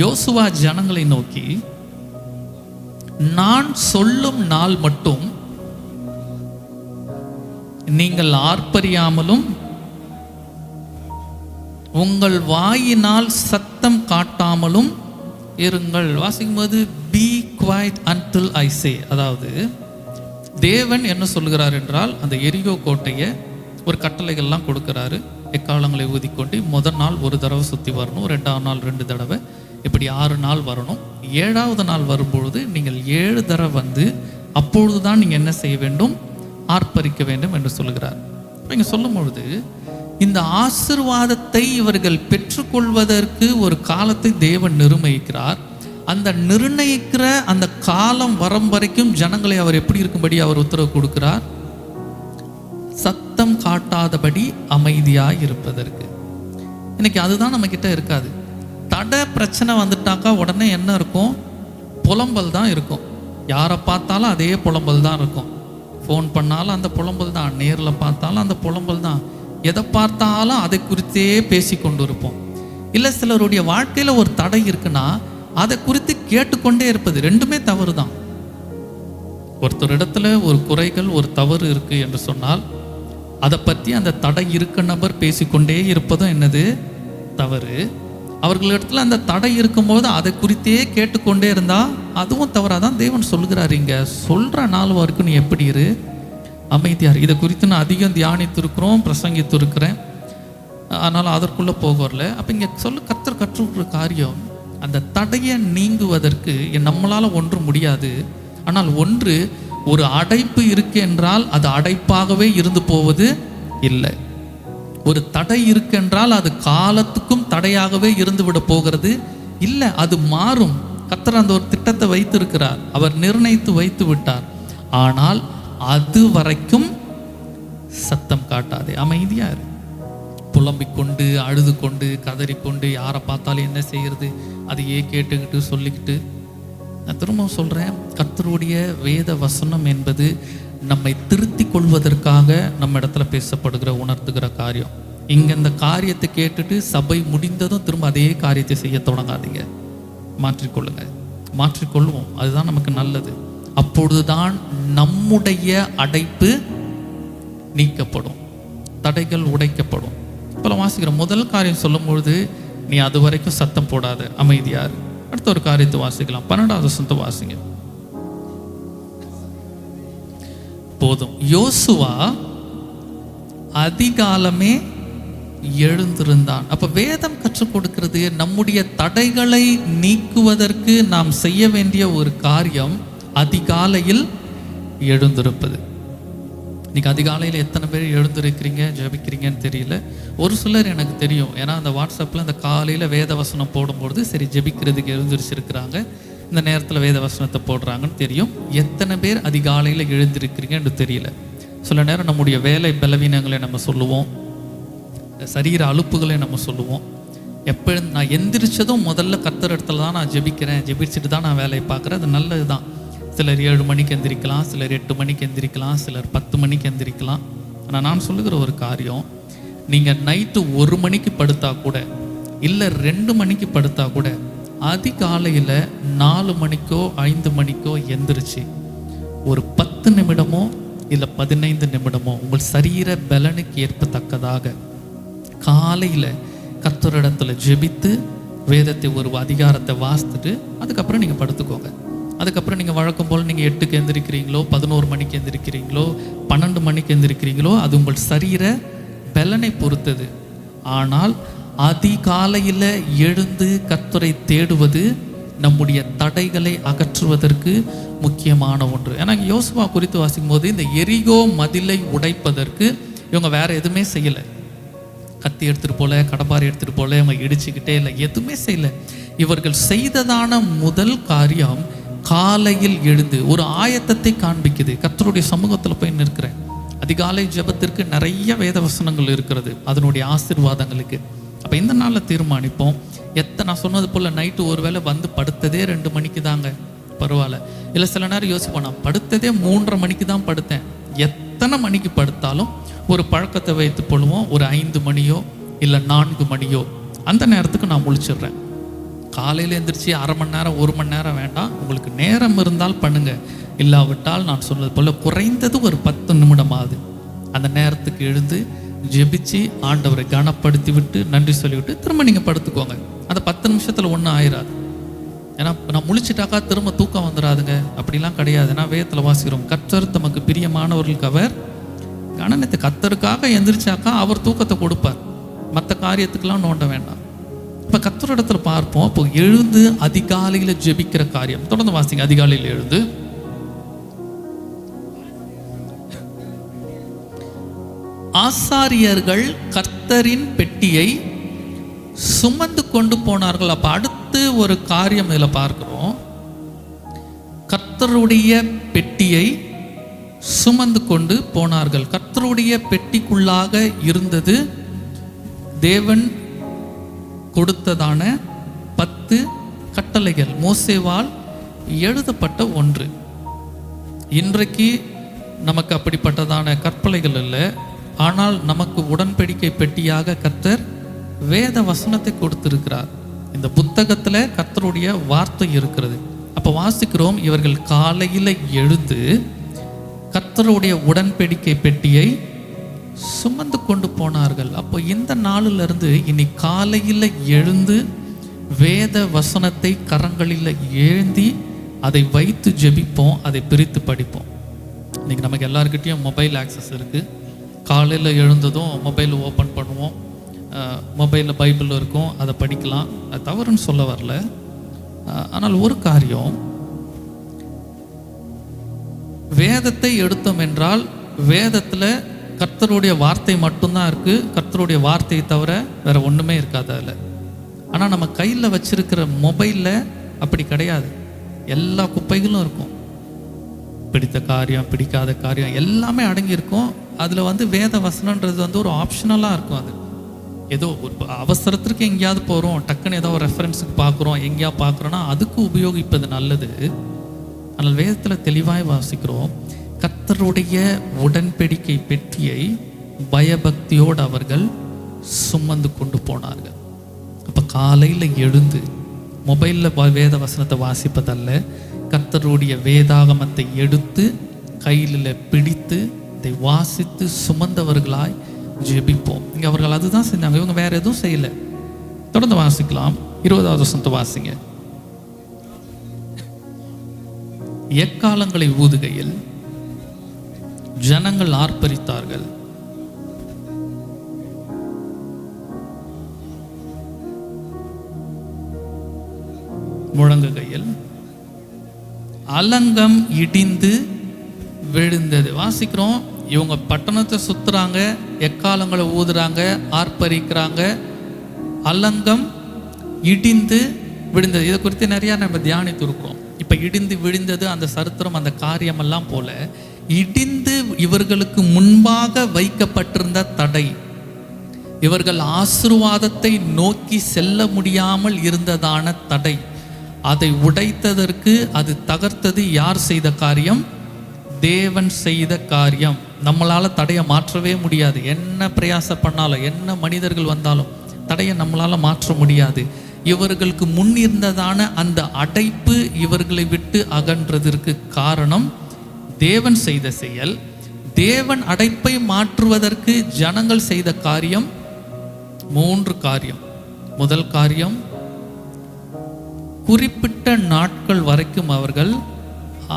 யோசுவா ஜனங்களை நோக்கி, நான் சொல்லும் நாள் மட்டும் நீங்கள் ஆர்ப்பரியாமலும் உங்கள் வாயினால் சத்தம் காட்டாமலும் இருங்கள். வாசிக்கும்போது பி குவைட் அன்டில் ஐ சே. அதாவது தேவன் என்ன சொல்கிறார் என்றால், அந்த எரிகோ கோட்டையை ஒரு கட்டளைகள்லாம் கொடுக்குறாரு. எக்காலங்களை ஊதிக்கொண்டு முதல் நாள் ஒரு தடவை சுற்றி வரணும், 2ஆம் நாள் 2 தடவை, இப்படி 6 நாள் வரணும். 7வது நாள் வரும்பொழுது நீங்கள் 7 தடவை வந்து அப்பொழுது தான் நீங்கள் என்ன செய்ய வேண்டும், ஆர்ப்பரிக்க வேண்டும் என்று சொல்கிறார். இங்கே சொல்லும் பொழுது இந்த ஆசீர்வாதத்தை இவர்கள் பெற்றுக்கொள்வதற்கு ஒரு காலத்தை தேவன் நிர்ணயிக்கிறார். அந்த நிர்ணயிக்கிற அந்த காலம் வரும் வரைக்கும் ஜனங்களை அவர் எப்படி இருக்கும்படி அவர் உத்தரவு கொடுக்கிறார், சத்தம் காட்டாதபடி அமைதியாக இருப்பதற்கு. இன்னைக்கு அதுதான் நம்ம கிட்ட இருக்காது. தடை பிரச்சனை வந்துட்டாக்கா உடனே என்ன இருக்கும், புலம்பல் தான் இருக்கும். யாரை பார்த்தாலும் அதே புலம்பல் தான் இருக்கும். ஃபோன் பண்ணாலும் அந்த புலம்பல் தான், நேரில் பார்த்தாலும் அந்த புலம்பல் தான், எதை பார்த்தாலும் அதை குறித்தே பேசி கொண்டு இருப்போம். இல்லை சிலருடைய வாழ்க்கையில் ஒரு தடை இருக்குன்னா அதை குறித்து கேட்டுக்கொண்டே இருப்பது, ரெண்டுமே தவறு தான். ஒருத்தர் இடத்துல ஒரு குறைகள் ஒரு தவறு இருக்கு என்று சொன்னால் அதை பற்றி அந்த தடை இருக்க நபர் பேசிக்கொண்டே இருப்பதும் என்னது, தவறு. அவர்களிடத்துல அந்த தடை இருக்கும்போது அதை குறித்தே கேட்டுக்கொண்டே இருந்தால் அதுவும் தவறாக தான் தேவன் சொல்கிறார். இங்கே சொல்கிற நாள் வரைக்கும் நீ எப்படி இரு, அமைதியார். இதை குறித்து நான் அதிகம் தியானித்திருக்கிறோம், பிரசங்கித்து இருக்கிறேன். அதனால் அதற்குள்ளே போக வரல. அப்போ இங்கே கர்த்தர் கற்றுக்கிற காரியம், அந்த தடையை நீங்குவதற்கு நம்மளால் ஒன்றும் முடியாது. ஆனால் ஒன்று, ஒரு அடைப்பு இருக்கு என்றால் அது அடைப்பாகவே இருந்து போவது இல்லை. ஒரு தடை இருக்கென்றால் அது காலத்துக்கும் தடையாகவே இருந்து விட போகிறது இல்லை, அது மாறும். கர்த்தர் அந்த ஒரு திட்டத்தை வைத்திருக்கிறார், அவர் நிர்ணயித்து வைத்து விட்டார். ஆனால் அது வரைக்கும் சத்தம் காட்டாதே, அமைதியா இரு. புலம்பிக் கொண்டு அழுது கொண்டு கதறிக்கொண்டு யாரை பார்த்தாலும் என்ன செய்யறது அதையே கேட்டுக்கிட்டு சொல்லிக்கிட்டு, நான் திரும்ப சொல்கிறேன், கர்த்தருடைய வேத வசனம் என்பது நம்மை திருத்தி கொள்வதற்காக நம்ம இடத்துல பேசப்படுகிற உணர்த்துகிற காரியம். இங்கே இந்த காரியத்தை கேட்டுட்டு சபை முடிந்ததும் திரும்ப அதே காரியத்தை செய்ய தொடங்காதீங்க. மாற்றிக்கொள்ளுங்க, மாற்றிக்கொள்வோம், அதுதான் நமக்கு நல்லது. அப்பொழுதுதான் நம்முடைய அடைப்பு நீக்கப்படும், தடைகள் உடைக்கப்படும். இப்போ வாசிக்கிற முதல் காரியம் சொல்லும் பொழுது, நீ அது வரைக்கும் சத்தம் போடாத, அமைதியார். அடுத்த ஒரு காரியத்தை வாசிக்கலாம், 12வது வசனத்தை வாசிங்க. போதும். யோசுவா அதிகாலமே எழுந்திருந்தான். அப்ப வேதம் கற்றுக் கொடுக்கிறது, நம்முடைய தடைகளை நீக்குவதற்கு நாம் செய்ய வேண்டிய ஒரு காரியம் அதிகாலையில் எழுந்திருப்பது. இன்னைக்கு அதிகாலையில் எத்தனை பேர் எழுந்திருக்கிறீங்க, ஜெபிக்கிறீங்கன்னு தெரியல. ஒரு சிலர் எனக்கு தெரியும், ஏன்னா அந்த வாட்ஸ்அப்பில் அந்த காலையில் வேத வசனம் போடும்பொழுது சரி ஜெபிக்கிறதுக்கு எழுந்திரிச்சிருக்கிறாங்க, இந்த நேரத்தில் வேத வசனத்தை போடுறாங்கன்னு தெரியும். எத்தனை பேர் அதிகாலையில் எழுந்திருக்கிறீங்கன்னு தெரியல. சில நேரம் நம்முடைய வேலை பலவீனங்களை நம்ம சொல்லுவோம், சரீர அலுப்புகளை நம்ம சொல்லுவோம். எப்போ நான் எந்திரிச்சதும் முதல்ல கர்த்தர் இடத்துல தான் நான் ஜெபிக்கிறேன், ஜெபிச்சுட்டு தான் நான் வேலையை பார்க்குறேன், அது நல்லது தான். சிலர் 7 மணிக்கு எந்திரிக்கலாம், சிலர் 8 மணிக்கு எந்திரிக்கலாம், சிலர் 10 மணிக்கு எந்திரிக்கலாம். ஆனால் நான் சொல்லுகிற ஒரு காரியம், நீங்கள் நைட்டு 1 மணிக்கு படுத்தா கூட, இல்லை 2 மணிக்கு படுத்தா கூட, அதிகாலையில் 4 மணிக்கோ 5 மணிக்கோ எந்திரிச்சு ஒரு 10 நிமிடமோ இல்லை 15 நிமிடமோ உங்கள் சரீர பலனுக்கு ஏற்பத்தக்கதாக காலையில் கர்த்தரிடத்தில் ஜெபித்து வேதத்தை ஒரு அதிகாரத்தை வாசித்துட்டு அதுக்கப்புறம் நீங்கள் படுத்துக்கோங்க. அதுக்கப்புறம் நீங்கள் வழக்கம் போல் நீங்கள் 8க்கு எந்திரிக்கிறீங்களோ, 11 மணிக்கு எந்திரிக்கிறீங்களோ, 12 மணிக்கு எந்திரிக்கிறீங்களோ, அது உங்கள் சரீர பலனை பொறுத்தது. ஆனால் அதிகாலையில் எழுந்து கர்த்தரை தேடுவது நம்முடைய தடைகளை அகற்றுவதற்கு முக்கியமான ஒன்று. ஏன்னா யோசுவா குறித்து வாசிக்கும் போது, இந்த எரிகோ மதிலை உடைப்பதற்கு இவங்க வேற எதுவுமே செய்யலை. கத்தி எடுத்துகிட்டு போல, கடப்பாரி எடுத்துகிட்டு போல, இவங்க இடிச்சுக்கிட்டே இல்லை, எதுவுமே செய்யலை. இவர்கள் செய்ததான முதல் காரியம் காலையில் எழுந்து ஒரு ஆயத்தத்தை காண்பிக்குது. கர்த்தருடைய சமூகத்தில் போய் நிற்கிறேன். அதிகாலை ஜெபத்திற்கு நிறைய வேத வசனங்கள் இருக்கிறது, அதனுடைய ஆசீர்வாதங்களுக்கு. அப்போ இந்த நாளில் தீர்மானிப்போம், நான் சொன்னது போல் நைட்டு ஒரு வேளை வந்து படுத்ததே 2 மணிக்கு தாங்க, பரவாயில்ல. இல்லை சில நேரம் யோசிப்போம், நான் படுத்ததே 3:30 மணிக்கு தான் படுத்தேன். எத்தனை மணிக்கு படுத்தாலும் ஒரு பழக்கத்தை வைத்து கொள்வோம், ஒரு 5 மணியோ இல்லை 4 மணியோ அந்த நேரத்துக்கு நான் முழிச்சிடுறேன். காலையில் எழுந்திரிச்சு 1/2 மணி நேரம் 1 மணி நேரம் வேண்டாம், உங்களுக்கு நேரம் இருந்தால் பண்ணுங்க, இல்லாவிட்டால் நான் சொன்னது போல் குறைந்தது ஒரு 10 நிமிடமாகுது அந்த நேரத்துக்கு எழுந்து ஜெபிச்சு ஆண்டவரை கனப்படுத்தி விட்டு நன்றி சொல்லிவிட்டு திரும்ப நீங்கள் படுத்துக்கோங்க. அந்த 10 நிமிஷத்தில் ஒன்றும் ஆயிராது. ஏன்னா நான் முழிச்சிட்டாக்கா திரும்ப தூக்கம் வந்துடாதுங்க, அப்படிலாம் கிடையாது. ஏன்னா வேதத்தில் வாசிக்கிறோம், கர்த்தர் தமக்கு பிரியமானவர்களுக்கு அவர் கணனத்தை, கர்த்தருக்காக எந்திரிச்சாக்கா அவர் தூக்கத்தை கொடுப்பார், மற்ற காரியத்துக்கெல்லாம் நோண்ட வேண்டாம். அப்போ கர்த்தரிடத்துல பார்ப்போம். அப்போ எழுந்து அதிகாலையில் ஜெபிக்கிற காரியம். தொடர்ந்து வாசிங்க. அதிகாலையில் எழுந்து ஆசாரியர்கள் கர்த்தரின் பெட்டியை சுமந்து கொண்டு போனார்கள். அப்ப அடுத்து ஒரு காரியம் இதில் பார்க்கிறோம். கர்த்தருடைய பெட்டியை சுமந்து கொண்டு போனார்கள். கர்த்தருடைய பெட்டிக்குள்ளாக இருந்தது தேவன் கொடுத்ததான 10 கட்டளைகள், மோசேவால் எழுதப்பட்ட ஒன்று. இன்றைக்கு நமக்கு அப்படிப்பட்டதான கற்பனைகள் இல்லை. ஆனால் நமக்கு உடன்படிக்கை பெட்டியாக கர்த்தர் வேத வசனத்தை கொடுத்திருக்கிறார். இந்த புத்தகத்தில் கர்த்தருடைய வார்த்தை இருக்கிறது. அப்போ வாசிக்கிறோம், இவர்கள் காலையில் எழுந்து கர்த்தருடைய உடன்படிக்கை பெட்டியை சுமந்து கொண்டு போனார்கள். அப்போ இந்த நாளிலிருந்து இனி காலையில் எழுந்து வேத வசனத்தை கரங்களில் ஏந்தி அதை வைத்து ஜெபிப்போம், அதை பிரித்து படிப்போம். இன்னைக்கு நமக்கு எல்லாருக்கிட்டையும் மொபைல் ஆக்சஸ் இருக்குது. காலையில் எழுந்ததும் மொபைல் ஓப்பன் பண்ணுவோம், மொபைலில் பைபிள் இருக்கும், அதை படிக்கலாம். அது தவறுன்னு சொல்ல வரல. ஆனால் ஒரு காரியம், வேதத்தை எடுத்தோம் என்றால் வேதத்தில் கர்த்தருடைய வார்த்தை மட்டும்தான் இருக்குது. கர்த்தருடைய வார்த்தையை தவிர வேற ஒன்றுமே இருக்காது அதில். ஆனால் நம்ம கையில் வச்சிருக்கிற மொபைலில் அப்படி கிடையாது. எல்லா குப்பைகளும் இருக்கும். பிடித்த காரியம், பிடிக்காத காரியம் எல்லாமே அடங்கியிருக்கும். அதில் வேத வசனன்றது ஒரு ஆப்ஷனலாக இருக்கும். அது ஏதோ ஒரு அவசரத்திற்கு எங்கேயாவது போகிறோம், டக்குன்னு ஏதோ ஒரு ரெஃபரன்ஸுக்கு பார்க்குறோம், எங்கேயாவது பார்க்குறோன்னா அதுக்கு உபயோகிப்பது நல்லது. ஆனால் வேதத்தில் தெளிவாய் வாசிக்கிறோம், கர்த்தருடைய உடன்படிக்கை பெட்டியை பயபக்தியோடு அவர்கள் சுமந்து கொண்டு போனார்கள். அப்போ காலையில் எழுந்து மொபைலில் வேத வசனத்தை வாசிப்பதல்ல, கர்த்தருடைய வேதாகமத்தை எடுத்து கையில் பிடித்து அதை வாசித்து சுமந்தவர்களாய் ஜெபிப்போம். இங்கே அவர்கள் அதுதான் செஞ்சாங்க. இவங்க வேற எதுவும் செய்யலை. தொடர்ந்து வாசிக்கலாம். 20வது வசனத்தை வாசிங்க. எக்காலங்களை ஊதுகையில் ஜனங்கள் ஆர்ப்பரித்தார்கள். முழங்குகையில் அலங்கம் இடிந்து விழுந்தது. வாசிக்கிறோம், இவங்க பட்டணத்தை சுத்துறாங்க, எக்காலங்களை ஊதுறாங்க, ஆர்ப்பரிக்கிறாங்க, அலங்கம் இடிந்து விழுந்தது. இதை குறித்து நிறையா நம்ம தியானித்து இருக்கிறோம். இப்போ இடிந்து விழுந்தது அந்த சரித்திரம், அந்த காரியமெல்லாம் போல இடிந்து இவர்களுக்கு முன்பாக வைக்கப்பட்டிருந்த தடை, இவர்கள் ஆசீர்வாதத்தை நோக்கி செல்ல முடியாமல் இருந்ததான தடை, அதை உடைத்ததற்கு, அது தகர்த்தது யார் செய்த காரியம்? தேவன் செய்த காரியம். நம்மளால் தடையை மாற்றவே முடியாது. என்ன பிரயாசம் பண்ணாலும், என்ன மனிதர்கள் வந்தாலும் தடையை நம்மளால் மாற்ற முடியாது. இவர்களுக்கு முன் இருந்ததான அந்த அடைப்பு இவர்களை விட்டு அகன்றதற்கு காரணம் தேவன் செய்த செயல். தேவன் அடைப்பை மாற்றுவதற்கு ஜனங்கள் செய்த காரியம் 3 காரியம். முதல் காரியம், குறிப்பிட்ட நாட்கள் வரைக்கும் அவர்கள்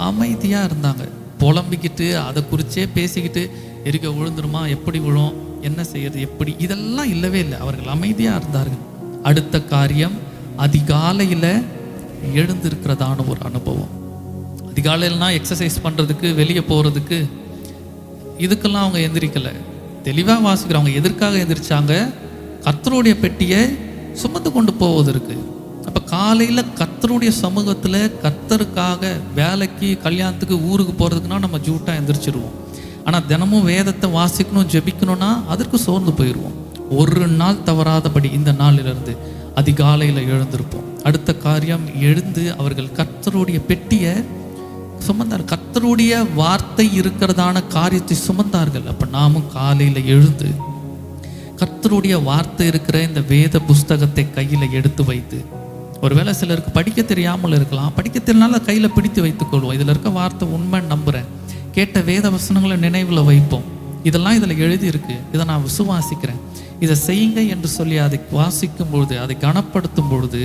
அமைதியாக இருந்தாங்க. புலம்பிக்கிட்டு அதை குறிச்சே பேசிக்கிட்டு எரிக்க விழுந்துருமா, எப்படி விழும், என்ன செய்யறது, எப்படி, இதெல்லாம் இல்லவே இல்லை. அவர்கள் அமைதியாக இருந்தார்கள். அடுத்த காரியம், அதிகாலையில் எழுந்திருக்கிறதான ஒரு அனுபவம். அதிகாலையில்னா எக்ஸசைஸ் பண்ணுறதுக்கு, வெளியே போகிறதுக்கு, இதுக்கெல்லாம் அவங்க எந்திரிக்கலை. தெளிவாக வாசிக்கிறவங்க எதற்காக எந்திரிச்சாங்க? கர்த்தருடைய பெட்டியை சுமந்து கொண்டு போவதற்கு. அப்போ காலையில் கர்த்தருடைய சமூகத்தில் கர்த்தருக்காக வேலைக்கு, கல்யாணத்துக்கு, ஊருக்கு போகிறதுக்குன்னா நம்ம ஜூட்டாக எந்திரிச்சிருவோம். ஆனால் தினமும் வேதத்தை வாசிக்கணும், ஜெபிக்கணும்னா அதற்கு சோர்ந்து போயிடுவோம். ஒரு நாள் தவறாதபடி இந்த நாளிலிருந்து அதிகாலையில் எழுந்திருப்போம். அடுத்த காரியம், எழுந்து அவர்கள் கர்த்தருடைய பெட்டியை சுமந்தார். கர்த்தருடைய வார்த்தை இருக்கிறதான காரியத்தை சுமந்தார்கள். அப்போ நாமும் காலையில் எழுந்து கர்த்தருடைய வார்த்தை இருக்கிற இந்த வேத புஸ்தகத்தை கையில் எடுத்து வைத்து, ஒருவேளை சிலருக்கு படிக்க தெரியாமல் இருக்கலாம், படிக்க தெரியாமல் கையில் பிடித்து வைத்துக்கொள்வோம். இதில் இருக்க வார்த்தை உண்மைன்னு நம்புகிறேன், கேட்ட வேத வசனங்களை நினைவில் வைப்போம். இதெல்லாம் இதில் எழுதியிருக்கு, இதை நான் விசுவாசிக்கிறேன், இதை செய்யுங்க என்று சொல்லி அதை வாசிக்கும் பொழுது, அதை கனப்படுத்தும் பொழுது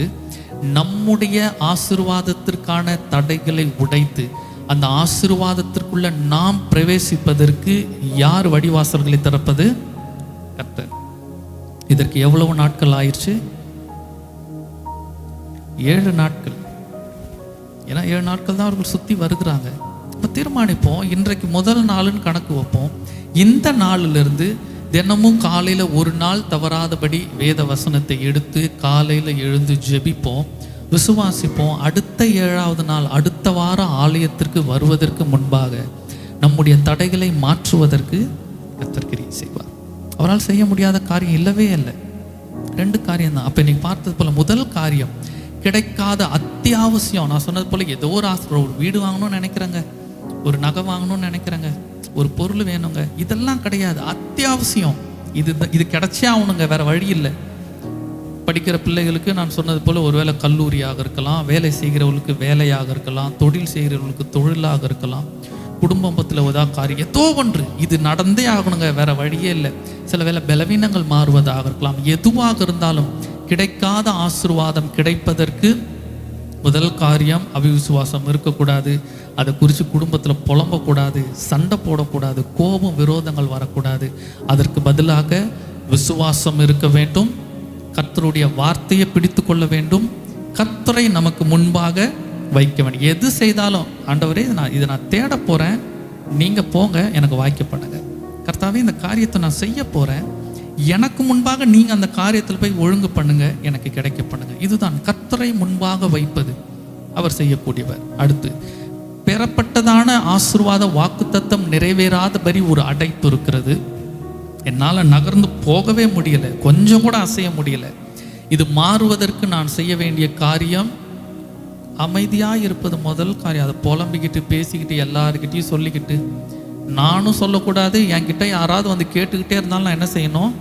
நம்முடைய ஆசீர்வாதத்திற்கான தடைகளை உடைத்து அந்த ஆசீர்வாதத்திற்குள்ள நாம் பிரவேசிப்பதற்கு யார் வடிவாசல்களை திறப்பது? கர்த்தர். இதற்கு எவ்வளவு நாட்கள் ஆயிடுச்சு? 7 நாட்கள். ஏன்னா 7 நாட்கள் தான் அவர்கள் சுற்றி வருகிறாங்க. இப்போ தீர்மானிப்போம், இன்றைக்கு முதல் நாளுன்னு கணக்கு வைப்போம். இந்த நாளிலிருந்து தினமும் காலையில் ஒரு நாள் தவறாதபடி வேத வசனத்தை எடுத்து காலையில் எழுந்து ஜெபிப்போம், விசுவாசிப்போம். அடுத்த 7ஆவது நாள் அடுத்த வாரம் ஆலயத்திற்கு வருவதற்கு முன்பாக நம்முடைய தடைகளை மாற்றுவதற்கு கர்த்தர் கிரியை செய்வார். அவரால் செய்ய முடியாத காரியம் இல்லவே இல்லை. 2 காரியம்தான். அப்போ இன்னைக்கு பார்த்தது போல் முதல் காரியம், கிடைக்காத அத்தியாவசியம். நான் சொன்னது போல் ஏதோ ஒரு வீடு வாங்கணும்னு நினைக்கிறேங்க, ஒரு நகை வாங்கணும்னு நினைக்கிறேங்க, ஒரு பொருள் வேணுங்க, இதெல்லாம் கிடையாது, அத்தியாவசியம். இது கிடைச்சே ஆகணுங்க, வேற வழி இல்லை. படிக்கிற பிள்ளைகளுக்கு நான் சொன்னது போல் ஒருவேளை கல்லூரியாக இருக்கலாம், வேலை செய்கிறவர்களுக்கு வேலையாக இருக்கலாம், தொழில் செய்கிறவர்களுக்கு தொழிலாக இருக்கலாம், குடும்பத்தில் காரியம் ஏதோ ஒன்று இது நடந்தே ஆகணுங்க, வேற வழியே இல்லை. சில வேளை பலவீனங்கள் மாறுவதாக இருக்கலாம். எதுவாக இருந்தாலும் கிடைக்காத ஆசீர்வாதம் கிடைப்பதற்கு முதல் காரியம் அவிசுவாசம் இருக்கக்கூடாது. அதை குறித்து குடும்பத்தில் புலம்பக்கூடாது, சண்டை போடக்கூடாது, கோபம் விரோதங்கள் வரக்கூடாது. அதற்கு பதிலாக விசுவாசம் இருக்க வேண்டும், கர்த்தருடைய வார்த்தையை பிடித்து கொள்ள வேண்டும், கர்த்தரை நமக்கு முன்பாக வைக்க வேண்டும். எது செய்தாலும் ஆண்டவரே இதை நான் தேட போகிறேன், நீங்கள் போங்க, எனக்கு வாய்க்க பண்ணுங்க. கர்த்தாவே இந்த காரியத்தை நான் செய்ய போகிறேன், எனக்கு முன்பாக நீங்கள் அந்த காரியத்தில் போய் ஒழுங்கு பண்ணுங்க, எனக்கு கிடைக்க பண்ணுங்க. இதுதான் கர்த்தரை முன்பாக வைப்பது அவர் செய்யக்கூடியவர். அடுத்து, பெறப்பட்டதான ஆசீர்வாத வாக்குத்தத்தம் நிறைவேறாதபடி ஒரு அடைப்பு இருக்கிறது. என்னால் நகர்ந்து போகவே முடியலை, கொஞ்சம் கூட அசைய முடியலை. இது மாறுவதற்கு நான் செய்ய வேண்டிய காரியம் அமைதியாக இருப்பது முதல் காரியம். அதை புலம்பிக்கிட்டு பேசிக்கிட்டு எல்லாருக்கிட்டையும் சொல்லிக்கிட்டு நானும் சொல்லக்கூடாது, என்கிட்ட யாராவது வந்து கேட்டுக்கிட்டே இருந்தாலும் நான் என்ன செய்யணும்?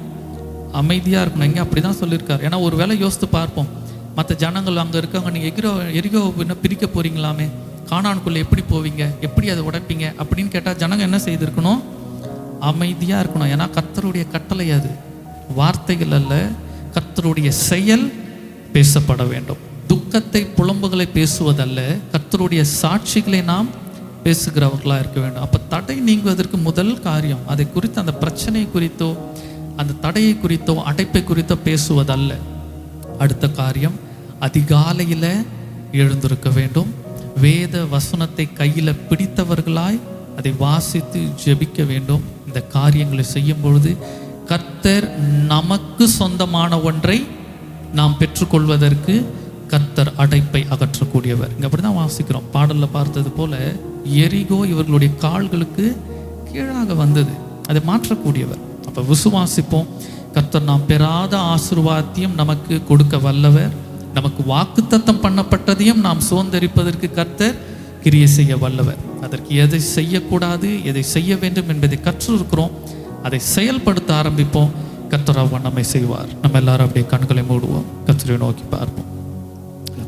அமைதியாக இருக்கணும். இங்கே அப்படி தான் சொல்லியிருக்காரு. ஏன்னா ஒரு வேளை யோசித்து பார்ப்போம், மற்ற ஜனங்கள் அங்கே இருக்காங்க, நீங்கள் எரிகோ இன்னும் பிரிக்க போகிறீங்களாமே, கானானுக்குள்ளே எப்படி போவீங்க, எப்படி அதை உடைப்பீங்க அப்படின்னு கேட்டால் ஜனங்க என்ன செய்திருக்கணும்? அமைதியாக இருக்கணும். ஏன்னா கர்த்தருடைய கட்டளை அது, வார்த்தைகள் அல்ல, கர்த்தருடைய செயல் பேசப்பட வேண்டும். துக்கத்தை புலம்புகளை பேசுவதல்ல, கர்த்தருடைய சாட்சிகளை நாம் பேசுகிறவர்களாக இருக்க வேண்டும். அப்போ தடை நீங்குவதற்கு முதல் காரியம் அதை குறித்து, அந்த பிரச்சனை குறித்தோ அந்த தடையை குறித்தோ அடைப்பை குறித்தோ பேசுவதல்ல. அடுத்த காரியம், அதிகாலையில் எழுந்திருக்க வேண்டும், வேத வசனத்தை கையில் பிடித்தவர்களாய் அதை வாசித்து ஜெபிக்க வேண்டும். இந்த காரியங்களை செய்யும் பொழுது கர்த்தர் நமக்கு சொந்தமான ஒன்றை நாம் பெற்றுக்கொள்வதற்கு கர்த்தர் அடைப்பை அகற்றக்கூடியவர். இங்கே அப்படி தான் வாசிக்கிறோம். பாடலில் பார்த்தது போல எரிகோ இவர்களுடைய கால்களுக்கு கீழாக வந்தது, அதை மாற்றக்கூடியவர். அப்போ விசுவாசிப்போம், கர்த்தர் நாம் பெறாத ஆசீர்வாதத்தையும் நமக்கு கொடுக்க வல்லவர், நமக்கு வாக்குத்தத்தம் பண்ணப்பட்டதையும் நாம் சுதந்தரிப்பதற்கு கர்த்தர் கிரியை செய்ய வல்லவர். அதற்கு எதை செய்யக்கூடாது, எதை செய்ய வேண்டும் என்பதை கற்றிருக்கிறோம், அதை செயல்படுத்த ஆரம்பிப்போம், கர்த்தர் நம்மை செய்வார். நம்ம எல்லாரும் அப்படியே கண்களை மூடுவோம், கர்த்தரை நோக்கி பார்ப்போம்.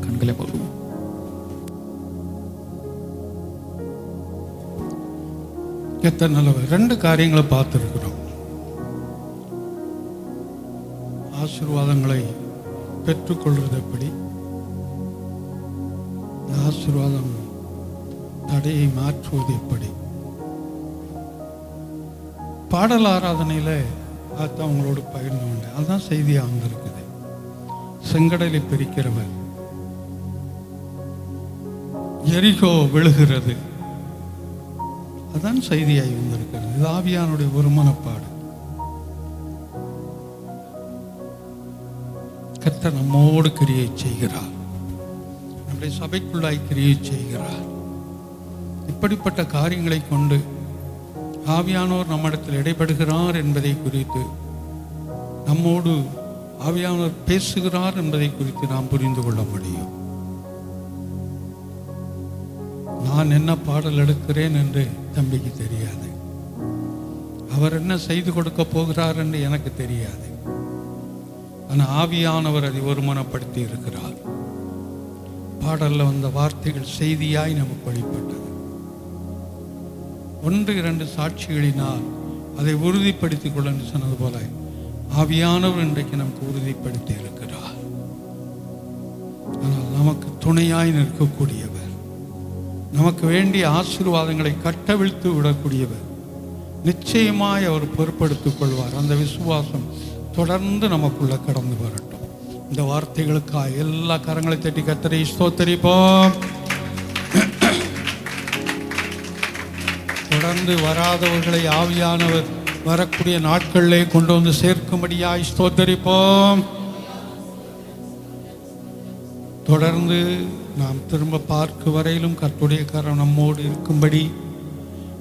கண்களை மூடுவோம். கர்த்தர் நல்லவர். 2 காரியங்களை பார்த்துருக்கிறோம். ஆசீர்வாதங்களை பெற்றுக்கொள்வது எப்படி, ஆசீர்வாதம் தடையை மாற்றுவது எப்படி. பாடல் ஆராதனையில் அதுதான் அவங்களோடு பகிர்ந்து கொண்டேன். அதுதான் செய்தியாக வந்திருக்குது. செங்கடலை பிரிக்கிறவர், எரிகோ விழுகிறது, அதான் செய்தியாய் வந்திருக்கிறது. இது ஆவியானுடைய ஒரு மனப்பாடு. கர்த்தர் நம்மோடு கிரியை செய்கிறார், நம்முடைய சபைக்குள்ளாய் கிரியை செய்கிறார். இப்படிப்பட்ட காரியங்களை கொண்டு ஆவியானோர் நம்மிடத்தில் இடைபடுகிறார் என்பதை குறித்து, நம்மோடு ஆவியானோர் பேசுகிறார் என்பதை குறித்து நாம் புரிந்து கொள்ள முடியும். நான் என்ன பாடல் எடுக்கிறேன் என்று தம்பிக்கு தெரியாது, அவர் என்ன செய்து கொடுக்க போகிறார் என்று எனக்கு தெரியாது. ஆனால் ஆவியானவர் அதை ஒருமனப்படுத்தி இருக்கிறார். பாடலில் வந்த வார்த்தைகள் செய்தியாய் நமக்கு வெளிப்பட்டது. 1-2 சாட்சிகளினால் அதை உறுதிப்படுத்திக் கொள்ள சொன்னது போல ஆவியானவர் இன்றைக்கு நமக்கு உறுதிப்படுத்தி இருக்கிறார். ஆனால் நமக்கு துணையாய் நிற்கக்கூடியவர், நமக்கு வேண்டிய ஆசீர்வாதங்களை கட்டவிழ்த்து விடக்கூடியவர், நிச்சயமாய் அவர் பொறுப்படுத்திக் கொள்வார். அந்த விசுவாசம் தொடர்ந்து நமக்குள்ள கடந்து வரட்டும். இந்த வார்த்தைகளுக்காக எல்லா கரங்களை தட்டி கர்த்தரை ஸ்தோத்தரிப்போம். தொடர்ந்து வராதவர்களை ஆவியானவர் வரக்கூடிய நாட்களிலே கொண்டு வந்து சேர்க்கும்படியாய் ஸ்தோத்தரிப்போம். தொடர்ந்து நாம் திரும்ப பார்க்க வரையிலும் கர்த்தருடைய கரம் நம்மோடு இருக்கும்படி,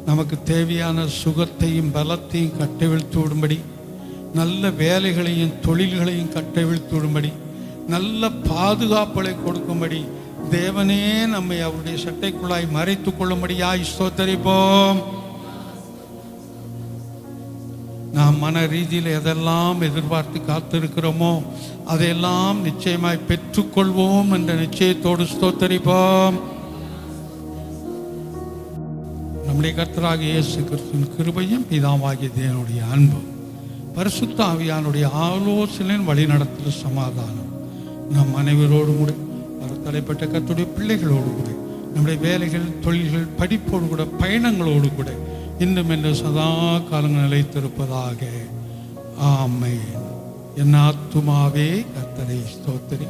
நமக்கு தேவையான சுகத்தையும் பலத்தையும் கட்டவிழ்த்து விடும்படி, நல்ல வேலைகளையும் தொழில்களையும் கட்டவிழ்த்து விடும்படி, நல்ல பாதுகாப்புகளை கொடுக்கும்படி தேவனே நம்மை அவருடைய சட்டைக்குள்ளாய் மறைத்துக் கொள்ளும்படியாய் ஸ்தோத்தரிப்போம். நாம் மன ரீதியில் எதெல்லாம் எதிர்பார்த்து காத்திருக்கிறோமோ அதையெல்லாம் நிச்சயமாய் பெற்றுக்கொள்வோம் என்ற நிச்சயத்தோடு ஸ்தோத்தரிப்போம். நம்முடைய கர்த்தராகிய இயேசு கிறிஸ்துவின் கிருபையும் பிதாவாகிய தேவனுடைய அன்பும் பரிசுத்த ஆவியானுடைய ஆலோசனையின் வழிநடத்தல் சமாதானம் நம் அனைவரோடு கூட தலைப்பட்ட கர்த்தருடைய பிள்ளைகளோடு கூட நம்முடைய வேலைகள், தொழில்கள், படிப்போடு கூட, பயணங்களோடு கூட இன்னும் என்று சதா காலங்கள் நிலைத்திருப்பதாக. ஆமென். என் ஆத்துமாவே கர்த்தரை ஸ்தோத்திரி,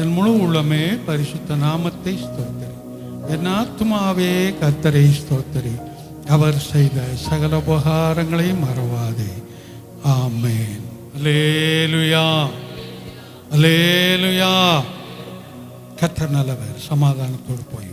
என் முழு உள்ளமே பரிசுத்த நாமத்தை ஸ்தோத்திரி. என் ஆத்துமாவே கர்த்தரை ஸ்தோத்திரி, அவர் செய்த சகல உபகாரங்களை மறவாதே. ஆமென். அல்லேலூயா, அல்லேலூயா. கர்த்தர் நல்லவர். சமாதானத்தோடு போய்